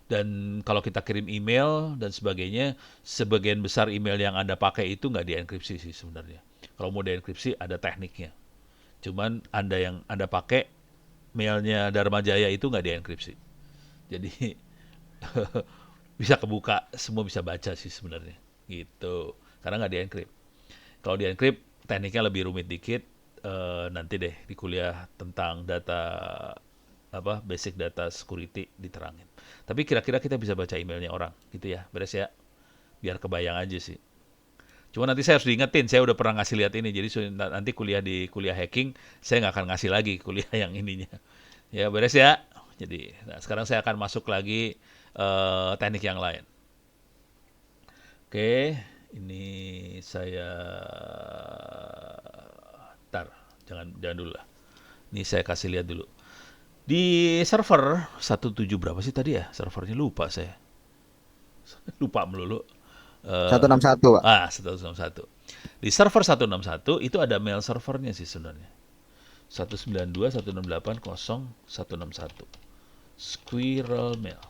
Dan kalau kita kirim email dan sebagainya, sebagian besar email yang Anda pakai itu nggak dienkripsi sih sebenarnya. Kalau mau dienkripsi ada tekniknya. Cuman yang Anda pakai, mailnya Dharma Jaya itu nggak dienkripsi. Jadi bisa kebuka, semua bisa baca sih sebenarnya. Gitu. Karena nggak dienkrip. Kalau dienkrip, tekniknya lebih rumit dikit. Nanti deh di kuliah tentang basic data security diterangin. Tapi kira-kira kita bisa baca emailnya orang, gitu ya, beres ya. Biar kebayang aja sih. Cuma nanti saya harus diingetin, saya udah pernah ngasih lihat ini, jadi nanti di kuliah hacking, saya nggak akan ngasih lagi kuliah yang ininya. Ya beres ya. Jadi, sekarang saya akan masuk lagi teknik yang lain. Oke, ini saya jangan dulu lah. Ini saya kasih lihat dulu. Di server 17 berapa sih tadi ya? Servernya lupa saya. Lupa melulu. 161, Pak. 161. Di server 161 itu ada mail servernya sih sebenarnya. 192.168.0.161. Squirrel Mail.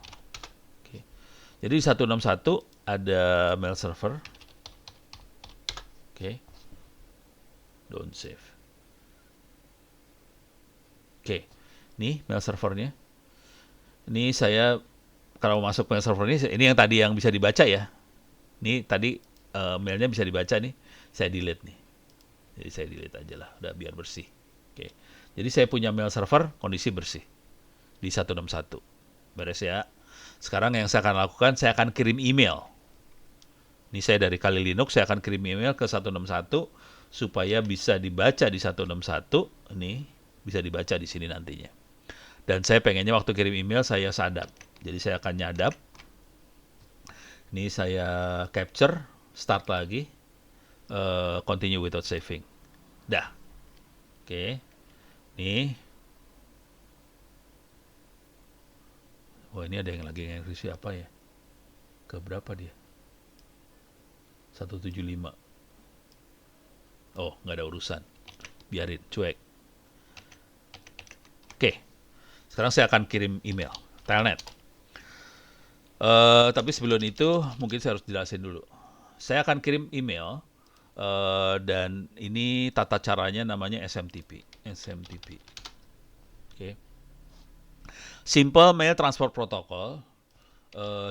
Oke. Jadi di 161 ada mail server. Oke. Don't save. Oke. Nih mail servernya. Ini saya kalau masuk mail server ini yang tadi yang bisa dibaca ya. Ini tadi mailnya bisa dibaca nih. Saya delete nih. Jadi saya delete aja lah, udah biar bersih. Oke. Jadi saya punya mail server kondisi bersih di 161. Beres ya. Sekarang yang saya akan lakukan, saya akan kirim email. Ini saya dari Kali Linux, saya akan kirim email ke 161 supaya bisa dibaca di 161. Ini bisa dibaca di sini nantinya. Dan saya pengennya waktu kirim email saya sadap. Jadi saya akan nyadap. Ini saya capture, start lagi, continue without saving. Dah. Oke. Nih. Wah ini ada yang lagi nge-review apa ya? Ke berapa dia? 175. Oh, nggak ada urusan. Biarin, cuek. Oke. Sekarang saya akan kirim email. Telnet. Tapi sebelum itu mungkin saya harus jelasin dulu. Saya akan kirim email dan ini tata caranya namanya SMTP. SMTP. Oke. Simple Mail Transport Protocol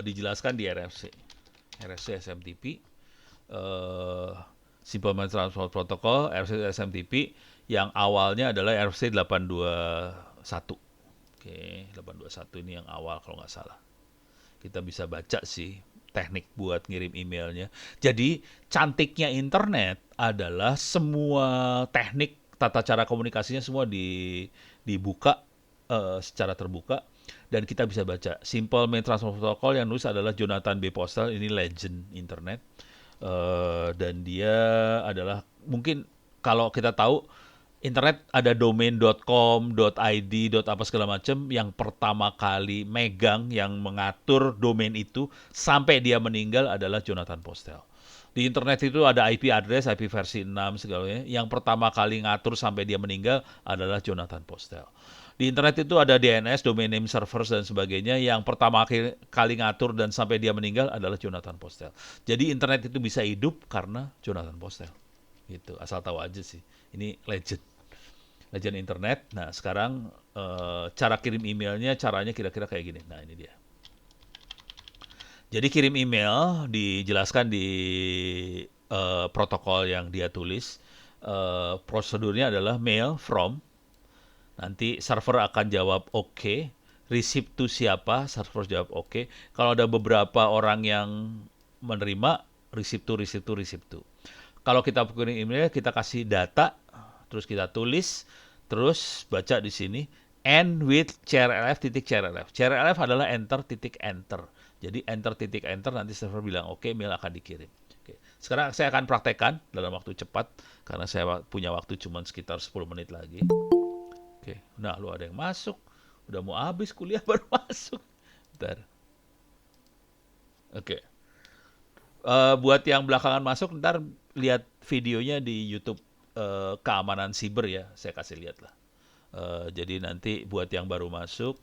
dijelaskan di RFC. RFC SMTP. Simple Mail Transport Protocol RFC SMTP yang awalnya adalah RFC 821. Oke, 821 ini yang awal kalau nggak salah. Kita bisa baca sih teknik buat ngirim emailnya. Jadi cantiknya internet adalah semua teknik tata cara komunikasinya semua dibuka secara terbuka dan kita bisa baca. Simple Mail Transport Protocol yang nulis adalah Jonathan B. Postel, ini legend internet. Dan dia adalah mungkin kalau kita tahu internet ada domain.com, .id, apa segala macam yang pertama kali megang yang mengatur domain itu sampai dia meninggal adalah Jonathan Postel. Di internet itu ada IP address, IP versi 6 segalanya. Yang pertama kali ngatur sampai dia meninggal adalah Jonathan Postel. Di internet itu ada DNS, domain name servers dan sebagainya. Yang pertama kali ngatur dan sampai dia meninggal adalah Jonathan Postel. Jadi internet itu bisa hidup karena Jonathan Postel. Gitu, asal tahu aja sih. Ini legend internet. Nah, sekarang cara kirim emailnya, caranya kira-kira kayak gini. Nah, ini dia. Jadi kirim email dijelaskan di protokol yang dia tulis. Prosedurnya adalah mail from. Nanti server akan jawab oke. Receive to siapa? Server jawab oke. Kalau ada beberapa orang yang menerima, receive to. Kalau kita kirim email, kita kasih data, terus kita tulis, terus baca di sini, end with CRLF. CRLF adalah enter. Jadi enter, nanti server bilang oke, mail akan dikirim. Oke. Sekarang saya akan praktekkan dalam waktu cepat, karena saya punya waktu cuma sekitar 10 menit lagi. Oke, nah lu ada yang masuk, udah mau habis kuliah baru masuk. Bentar. Oke. Buat yang belakangan masuk, ntar lihat videonya di YouTube keamanan siber ya, saya kasih lihat lah. Jadi nanti buat yang baru masuk,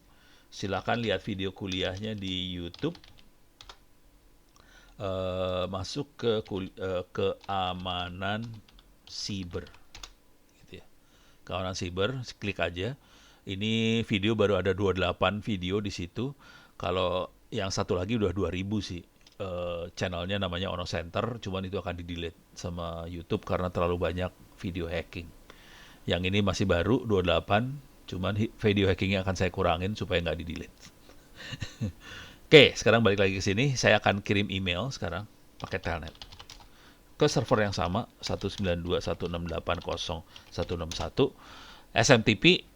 silakan lihat video kuliahnya di YouTube. Masuk ke keamanan siber, gitu ya. Keamanan siber, klik aja. Ini video baru ada 28 video di situ. Kalau yang satu lagi udah 2000 sih. Channelnya namanya Ono Center, cuman itu akan di-delete sama YouTube karena terlalu banyak video hacking. Yang ini masih baru 28, cuman video hackingnya akan saya kurangin supaya nggak di-delete. Oke, sekarang balik lagi ke sini. Saya akan kirim email sekarang pakai Telnet ke server yang sama 192.168.0.161. SMTP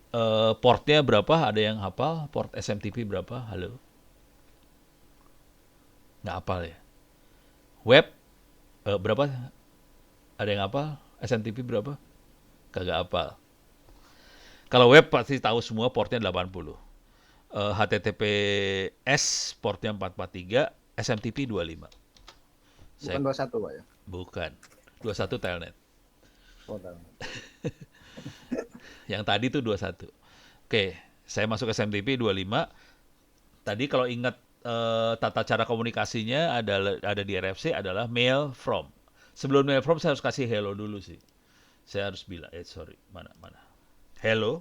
portnya berapa? Ada yang hafal? Port SMTP berapa? Halo? Nggak hafal ya? Web berapa? Ada yang hafal? SMTP berapa? Kagak hafal. Kalau web pasti tahu semua portnya 80. HTTPS portnya 443, SMTP 25. Bukan 21 Pak ya? Bukan. 21 Telnet. Oh, tahu. Yang tadi tuh 21. Oke, saya masuk SMTP 25. Tadi kalau ingat tata cara komunikasinya ada di RFC adalah mail from. Sebelum mail from saya harus kasih hello dulu sih. Saya harus bilang, mana. Hello.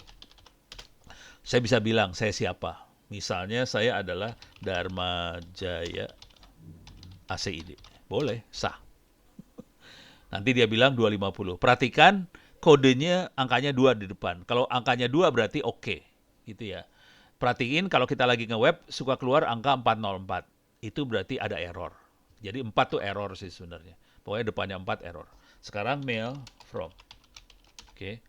Saya bisa bilang saya siapa. Misalnya saya adalah Dharma Jaya ACID. Boleh, sah. Nanti dia bilang 250. Perhatikan kodenya angkanya 2 di depan. Kalau angkanya 2 berarti oke. Gitu ya. Perhatiin kalau kita lagi nge-web suka keluar angka 404. Itu berarti ada error. Jadi 4 tuh error sih sebenarnya. Pokoknya depannya 4 error. Sekarang mail from. Oke.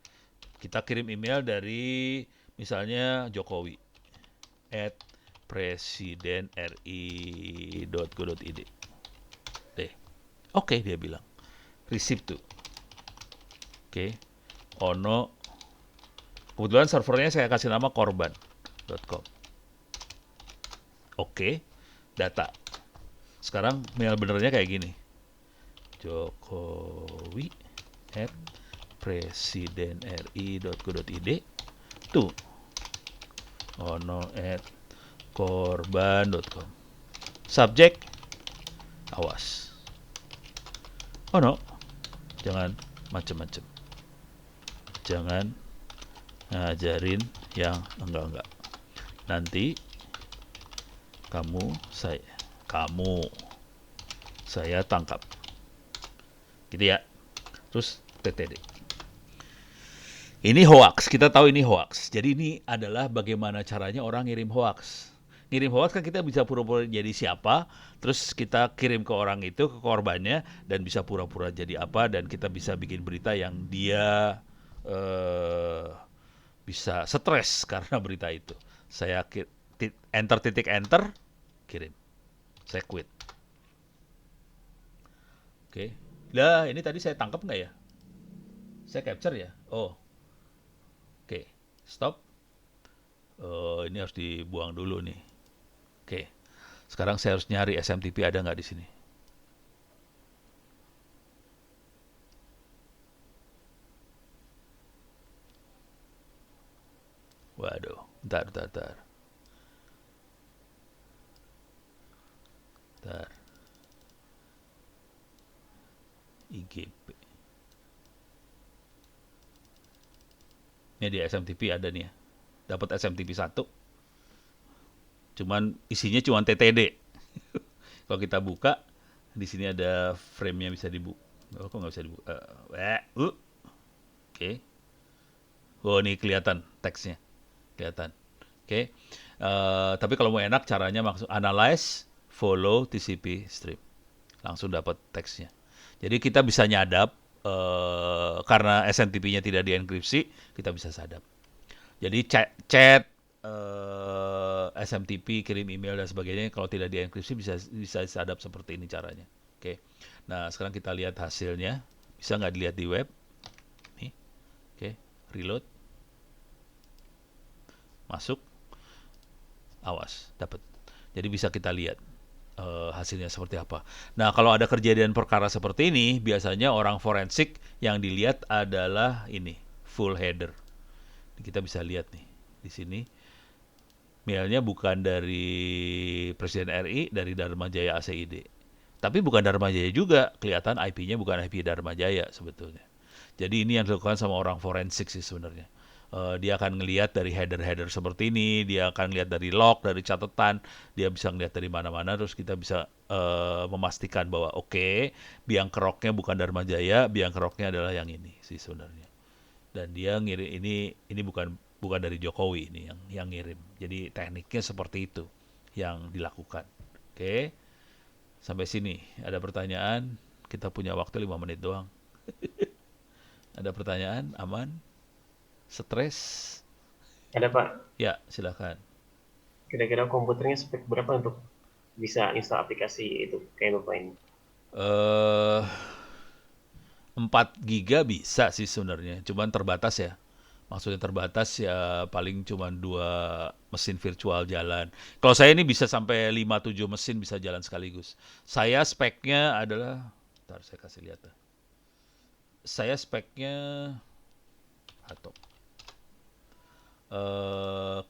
Kita kirim email dari misalnya Jokowi @presidenri.go.id. Oke, dia bilang. Receive tuh. Oke. Ono. Kebetulan servernya saya kasih nama korban.com. Oke. Data. Sekarang mail benernya kayak gini. Jokowi @presidenri.go.id. Tuh. Ono@korban.com. Subjek. Awas. Oh no, jangan macem-macem. Jangan ngajarin yang enggak-enggak. Nanti saya tangkap. Gitu ya. Terus TTD. Ini hoax, kita tahu ini hoax. Jadi ini adalah bagaimana caranya orang ngirim hoax. Ngirim hoax kan kita bisa pura-pura jadi siapa, terus kita kirim ke orang itu, ke korbannya, dan bisa pura-pura jadi apa, dan kita bisa bikin berita yang dia bisa stres karena berita itu. Saya enter, kirim. Saya quit. Oke. Lah, ini tadi saya tangkap nggak ya? Saya capture ya? Oh. Oke. Stop. Ini harus dibuang dulu nih. Oke. Sekarang saya harus nyari SMTP ada nggak di sini. Waduh. Bentar. IGP. Ini di SMTP ada nih ya. Dapat SMTP 1. Cuman isinya cuma TTD. Kalau kita buka, di sini ada frame-nya bisa dibuka. Oh, kok nggak bisa dibuka? Oke. Oh, ini kelihatan teksnya. Kelihatan. Oke. Tapi kalau mau enak caranya maksud analyze, follow TCP stream. Langsung dapat teksnya. Jadi kita bisa nyadap karena SMTP-nya tidak dienkripsi, kita bisa sadap. Jadi chat SMTP, kirim email dan sebagainya kalau tidak dienkripsi bisa sadap seperti ini caranya. Oke. Nah, sekarang kita lihat hasilnya. Bisa nggak dilihat di web? Nih. Oke, reload. Masuk. Awas, dapat. Jadi bisa kita lihat. hasilnya seperti apa. Nah, kalau ada kejadian perkara seperti ini, biasanya orang forensik yang dilihat adalah ini, full header. Kita bisa lihat nih di sini. Mailnya bukan dari Presiden RI, dari Dharma Jaya ACID. Tapi bukan Dharma Jaya juga, kelihatan IP-nya bukan IP Dharma Jaya sebetulnya. Jadi ini yang dilakukan sama orang forensik sih sebenarnya. Dia akan ngelihat dari header-header seperti ini, dia akan lihat dari log, dari catatan, dia bisa ngelihat dari mana-mana, terus kita bisa memastikan bahwa oke, biang keroknya bukan Dharma Jaya, biang keroknya adalah yang ini sih sebenarnya. Dan dia ngirim ini bukan dari Jokowi ini yang ngirim. Jadi tekniknya seperti itu yang dilakukan. Oke. Sampai sini ada pertanyaan? Kita punya waktu 5 menit doang. Ada pertanyaan? Aman? Stres? Ada Pak, Ya, silakan. kira-kira komputernya spek berapa untuk bisa install aplikasi itu kayak Bapak ini? Eh 4 giga bisa sih sebenarnya, cuman terbatas ya. Maksudnya terbatas ya paling cuman 2 mesin virtual jalan. Kalau saya ini bisa sampai 5-7 mesin bisa jalan sekaligus. Saya speknya adalah, ntar saya kasih lihat. Saya speknya atau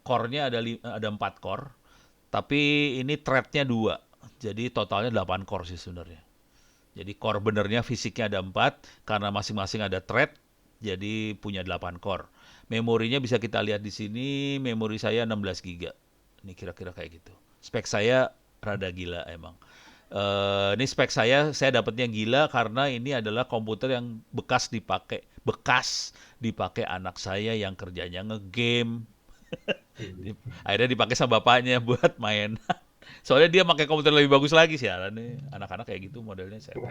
core-nya ada 4 core, tapi ini thread-nya 2. Jadi totalnya 8 core sih sebenarnya. Jadi core benernya fisiknya ada 4, karena masing-masing ada thread, jadi punya 8 core. Memorinya bisa kita lihat di sini, memori saya 16 giga. Ini kira-kira kayak gitu. Spek saya rada gila emang. Ini spek saya dapatnya gila karena ini adalah komputer yang bekas dipakai anak saya yang kerjanya ngegame. Akhirnya dipakai sama bapaknya buat main. Soalnya dia pakai komputer lebih bagus lagi sih, nih anak-anak kayak gitu modelnya saya.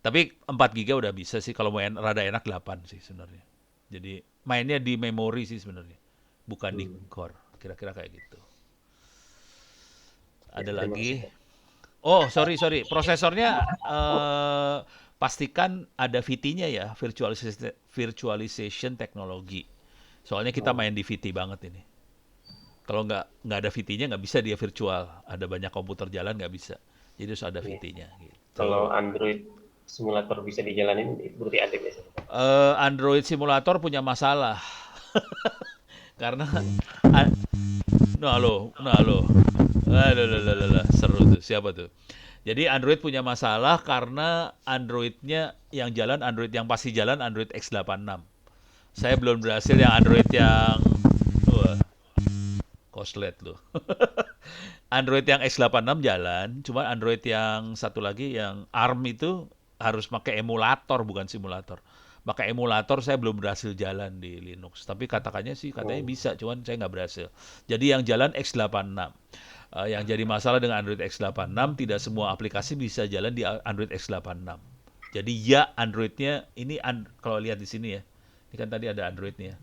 Tapi 4 giga udah bisa sih, kalau main rada enak 8 sih sebenarnya. Jadi mainnya di memori sih sebenarnya, bukan di core. Kira-kira kayak gitu. Ada Terima lagi? kasih, Pak. Oh, sorry. Prosesornya pastikan ada VT-nya ya, virtualization teknologi. Soalnya kita main di VT banget ini. Kalau nggak ada VT-nya nggak bisa dia virtual. Ada banyak komputer jalan nggak bisa. Jadi harus ada Iya. VT-nya. Gitu. Kalau Android simulator bisa dijalanin, berarti ada biasanya. Android simulator punya masalah karena nah lo, seru tuh. Siapa tuh? Jadi Android punya masalah karena Androidnya yang jalan, Android yang pasti jalan Android X86. Saya belum berhasil yang Android yang wah, koslet loh. Android yang X86 jalan, cuma Android yang satu lagi yang ARM itu harus pakai emulator bukan simulator. Pakai emulator saya belum berhasil jalan di Linux, tapi katanya bisa, cuman saya nggak berhasil. Jadi yang jalan X86. Yang jadi masalah dengan Android X86 tidak semua aplikasi bisa jalan di Android X86. Jadi ya Androidnya ini kalau lihat di sini ya, ini kan tadi ada Androidnya.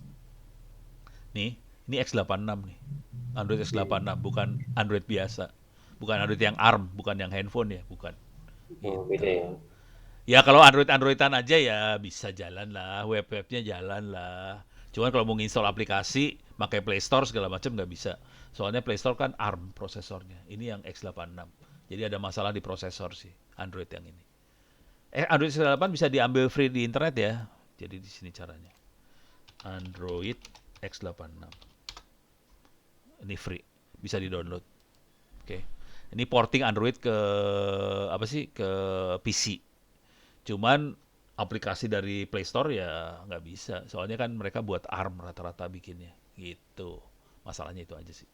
Nih, ini X86 nih. Android X86 bukan Android biasa. Bukan Android yang ARM, bukan yang handphone ya, bukan. Beda ya. Ya kalau Android-Androidan aja ya bisa jalan lah, web-webnya jalan lah. Cuman kalau mau install aplikasi, pakai Play Store segala macam nggak bisa. Soalnya Play Store kan ARM prosesornya. Ini yang X86. Jadi ada masalah di prosesor sih, Android yang ini. Android X86 bisa diambil free di internet ya. Jadi di sini caranya. Android X86. Ini free, bisa di-download. Oke. Ini porting Android ke ke PC. Cuman aplikasi dari Play Store ya nggak bisa. Soalnya kan mereka buat ARM rata-rata bikinnya. Gitu. Masalahnya itu aja sih.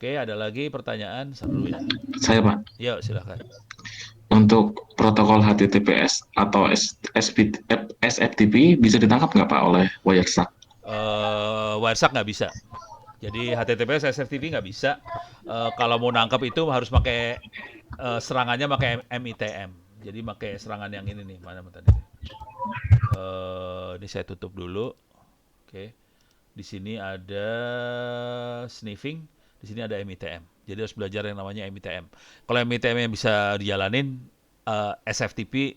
Oke, ada lagi pertanyaan? Seru ya. Saya Pak, Yuk, silakan. untuk protokol HTTPS atau SFTP bisa ditangkap nggak Pak oleh Wireshark? Wireshark nggak bisa. Jadi HTTPS, SFTP nggak bisa. Kalau mau nangkap itu harus pakai serangannya pakai MITM. Jadi pakai serangan yang ini nih, mana tadi? Ini saya tutup dulu. Oke. Di sini ada sniffing, di sini ada MITM. Jadi harus belajar yang namanya MITM. Kalau MITM yang bisa dijalanin, SFTP,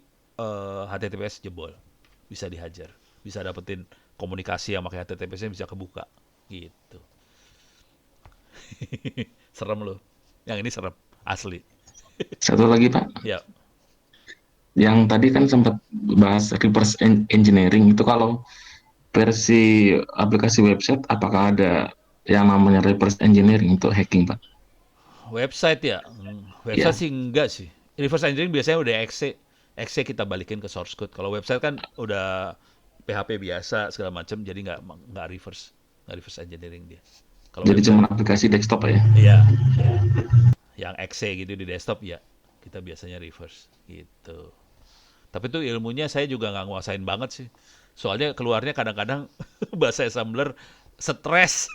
HTTPS jebol, bisa dihajar, bisa dapetin komunikasi yang pakai HTTPS-nya bisa kebuka, gitu. Serem loh. Yang ini serem. Asli. Satu lagi Pak, Ya. yang tadi kan sempat bahas reverse engineering itu kalau versi aplikasi website apakah ada yang namanya reverse engineering untuk hacking Pak? Website ya? Website Ya, sih enggak sih. Reverse engineering biasanya udah exe kita balikin ke source code. Kalau website kan udah PHP biasa segala macam, jadi nggak reverse engineering dia. Kalau jadi website, cuma aplikasi desktop ya. iya, iya. Yang exe gitu di desktop ya, kita biasanya reverse gitu. Tapi itu ilmunya saya juga nggak nguasain banget sih. Soalnya keluarnya kadang-kadang bahasa assembler stres.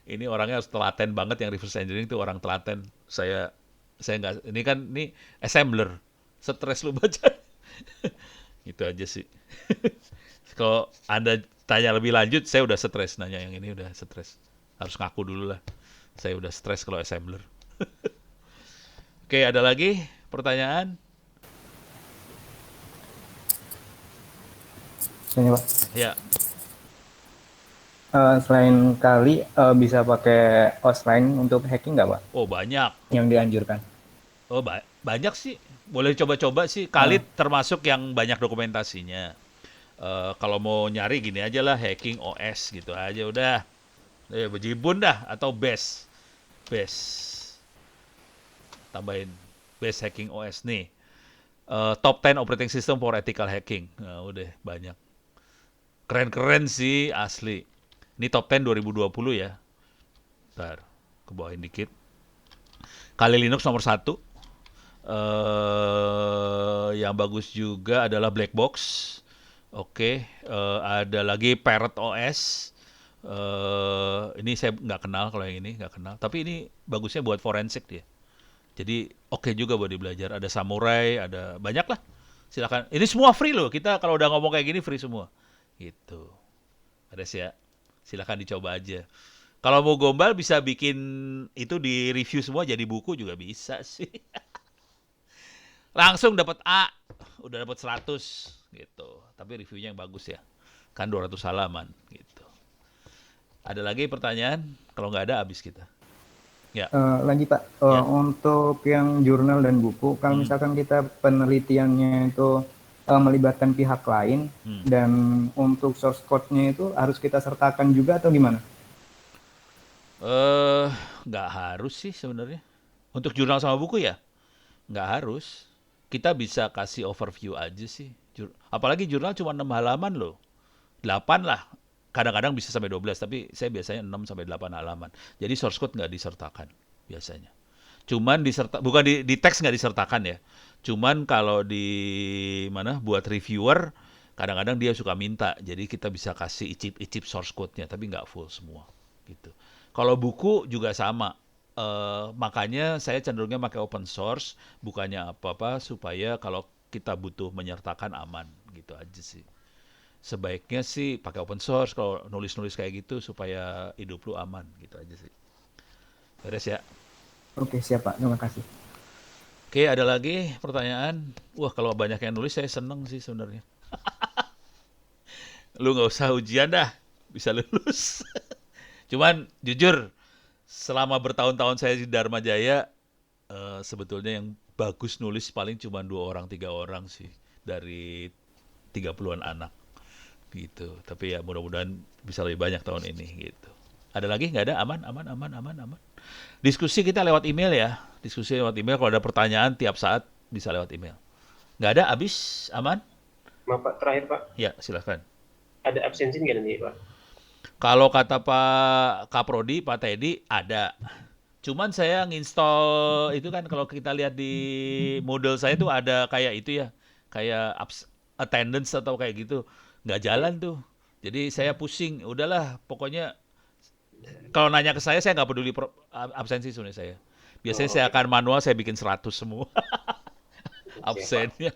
Ini orangnya harus telaten banget, yang reverse engineering itu orang telaten. Saya nggak, ini assembler, stres lu baca. Itu aja sih. Kalau Anda tanya lebih lanjut, saya udah stres nanya yang ini, udah stres. Harus ngaku dulu lah. Saya udah stres kalau assembler. Oke, ada lagi pertanyaan? Ini Pak. Ya, Selain kali bisa pakai offline untuk hacking nggak Pak? oh banyak. Yang dianjurkan? Oh banyak sih. Boleh coba-coba sih. Kali termasuk yang banyak dokumentasinya. Kalau mau nyari gini aja lah, hacking OS gitu aja udah. Bejibun dah atau best. Tambahin best hacking OS nih. Top 10 operating system for ethical hacking. Nah, udah banyak. Keren-keren sih asli. Ini top 10 2020 ya. Ntar, ke bawahin dikit. Kali Linux nomor 1. Yang bagus juga adalah Blackbox. Oke, ada lagi Parrot OS. Ini saya nggak kenal, kalau yang ini nggak kenal. Tapi ini bagusnya buat forensik dia. Jadi oke juga buat belajar. Ada Samurai, ada banyak lah. Silakan. Ini semua free loh. Kita kalau udah ngomong kayak gini free semua. Gitu. Ada sih ya. Silakan dicoba aja. Kalau mau gombal bisa bikin itu di review semua jadi buku juga bisa sih. Langsung dapat A, udah dapat 100 gitu. Tapi reviewnya yang bagus ya. Kan 200 halaman gitu. Ada lagi pertanyaan? Kalau nggak ada habis kita. Ya. Lanjut Pak, Ya. untuk yang jurnal dan buku, kalau misalkan kita penelitiannya itu melibatkan pihak lain dan untuk source code-nya itu harus kita sertakan juga atau gimana? Nggak harus sih sebenarnya. Untuk jurnal sama buku ya, nggak harus. Kita bisa kasih overview aja sih. Apalagi jurnal cuma 6 halaman loh. 8 lah. Kadang-kadang bisa sampai 12, tapi saya biasanya 6 sampai 8 halaman. Jadi source code nggak disertakan biasanya. Cuman bukan di teks nggak disertakan ya. Cuman kalau di buat reviewer, kadang-kadang dia suka minta. Jadi kita bisa kasih icip-icip source code-nya, tapi nggak full semua gitu. Kalau buku juga sama. Makanya saya cenderungnya pakai open source, bukannya apa-apa, supaya kalau kita butuh menyertakan aman gitu aja sih. Sebaiknya sih pakai open source kalau nulis-nulis kayak gitu supaya hidup lu aman gitu aja sih. Beres ya. Oke, siap Pak. Terima kasih. Oke, ada lagi pertanyaan? Wah, kalau banyak yang nulis saya seneng sih sebenarnya. Lu nggak usah ujian dah, bisa lulus. Cuman jujur, selama bertahun-tahun saya di Dharma Jaya, sebetulnya yang bagus nulis paling cuma 2 orang, 3 orang sih dari 30-an anak gitu. Tapi ya mudah-mudahan bisa lebih banyak tahun ini gitu. Ada lagi? Nggak ada? Aman. Diskusi kita lewat email ya. Diskusi lewat email. Kalau ada pertanyaan tiap saat bisa lewat email. Nggak ada? Habis? Aman? Maaf Pak, terakhir Pak, Ya, silakan. ada absensi nggak nanti Pak? Kalau kata Pak Kaprodi, Pak Teddy, ada. Cuman saya nginstall itu kan, kalau kita lihat di Moodle saya tuh ada kayak itu ya. Kayak attendance atau kayak gitu. Nggak jalan tuh. Jadi saya pusing. Udahlah, pokoknya kalau nanya ke saya nggak peduli absensi sebenarnya saya. Biasanya saya akan manual, saya bikin 100 semua absennya.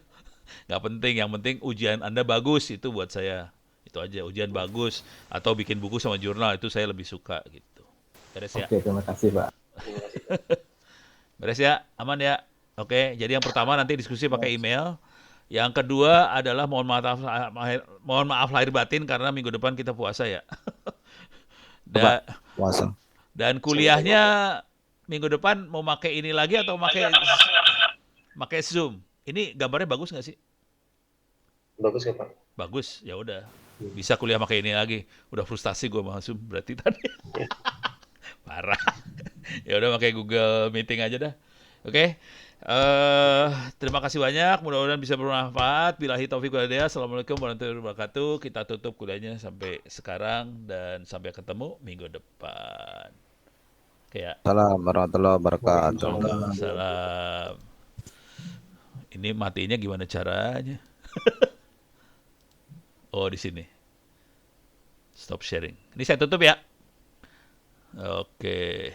Nggak penting, yang penting ujian Anda bagus, itu buat saya. Itu aja, ujian bagus. Atau bikin buku sama jurnal, itu saya lebih suka gitu. Beres ya? Oke, terima kasih Pak. Beres ya? Aman ya? Oke, jadi yang pertama nanti diskusi pakai email. Yang kedua adalah mohon maaf lahir batin karena minggu depan kita puasa ya. Puasa. Dan kuliahnya minggu depan mau pakai ini lagi atau pakai Zoom? Ini gambarnya bagus nggak sih? Bagus nggak Pak? Bagus, ya udah. Bisa kuliah pakai ini lagi. Udah frustasi gue sama Zoom berarti tadi. Parah. Ya udah pakai Google Meeting aja dah. Oke. Terima kasih banyak. Mudah-mudahan bisa bermanfaat. Billahi taufiq wal hidayah. Assalamualaikum warahmatullahi wabarakatuh. Kita tutup kuliahnya sampai sekarang dan sampai ketemu minggu depan. Oke ya. Assalamualaikum warahmatullahi wabarakatuh. Waalaikumsalam. Ini matinya gimana caranya? Oh, di sini. Stop sharing. Ini saya tutup ya. Oke.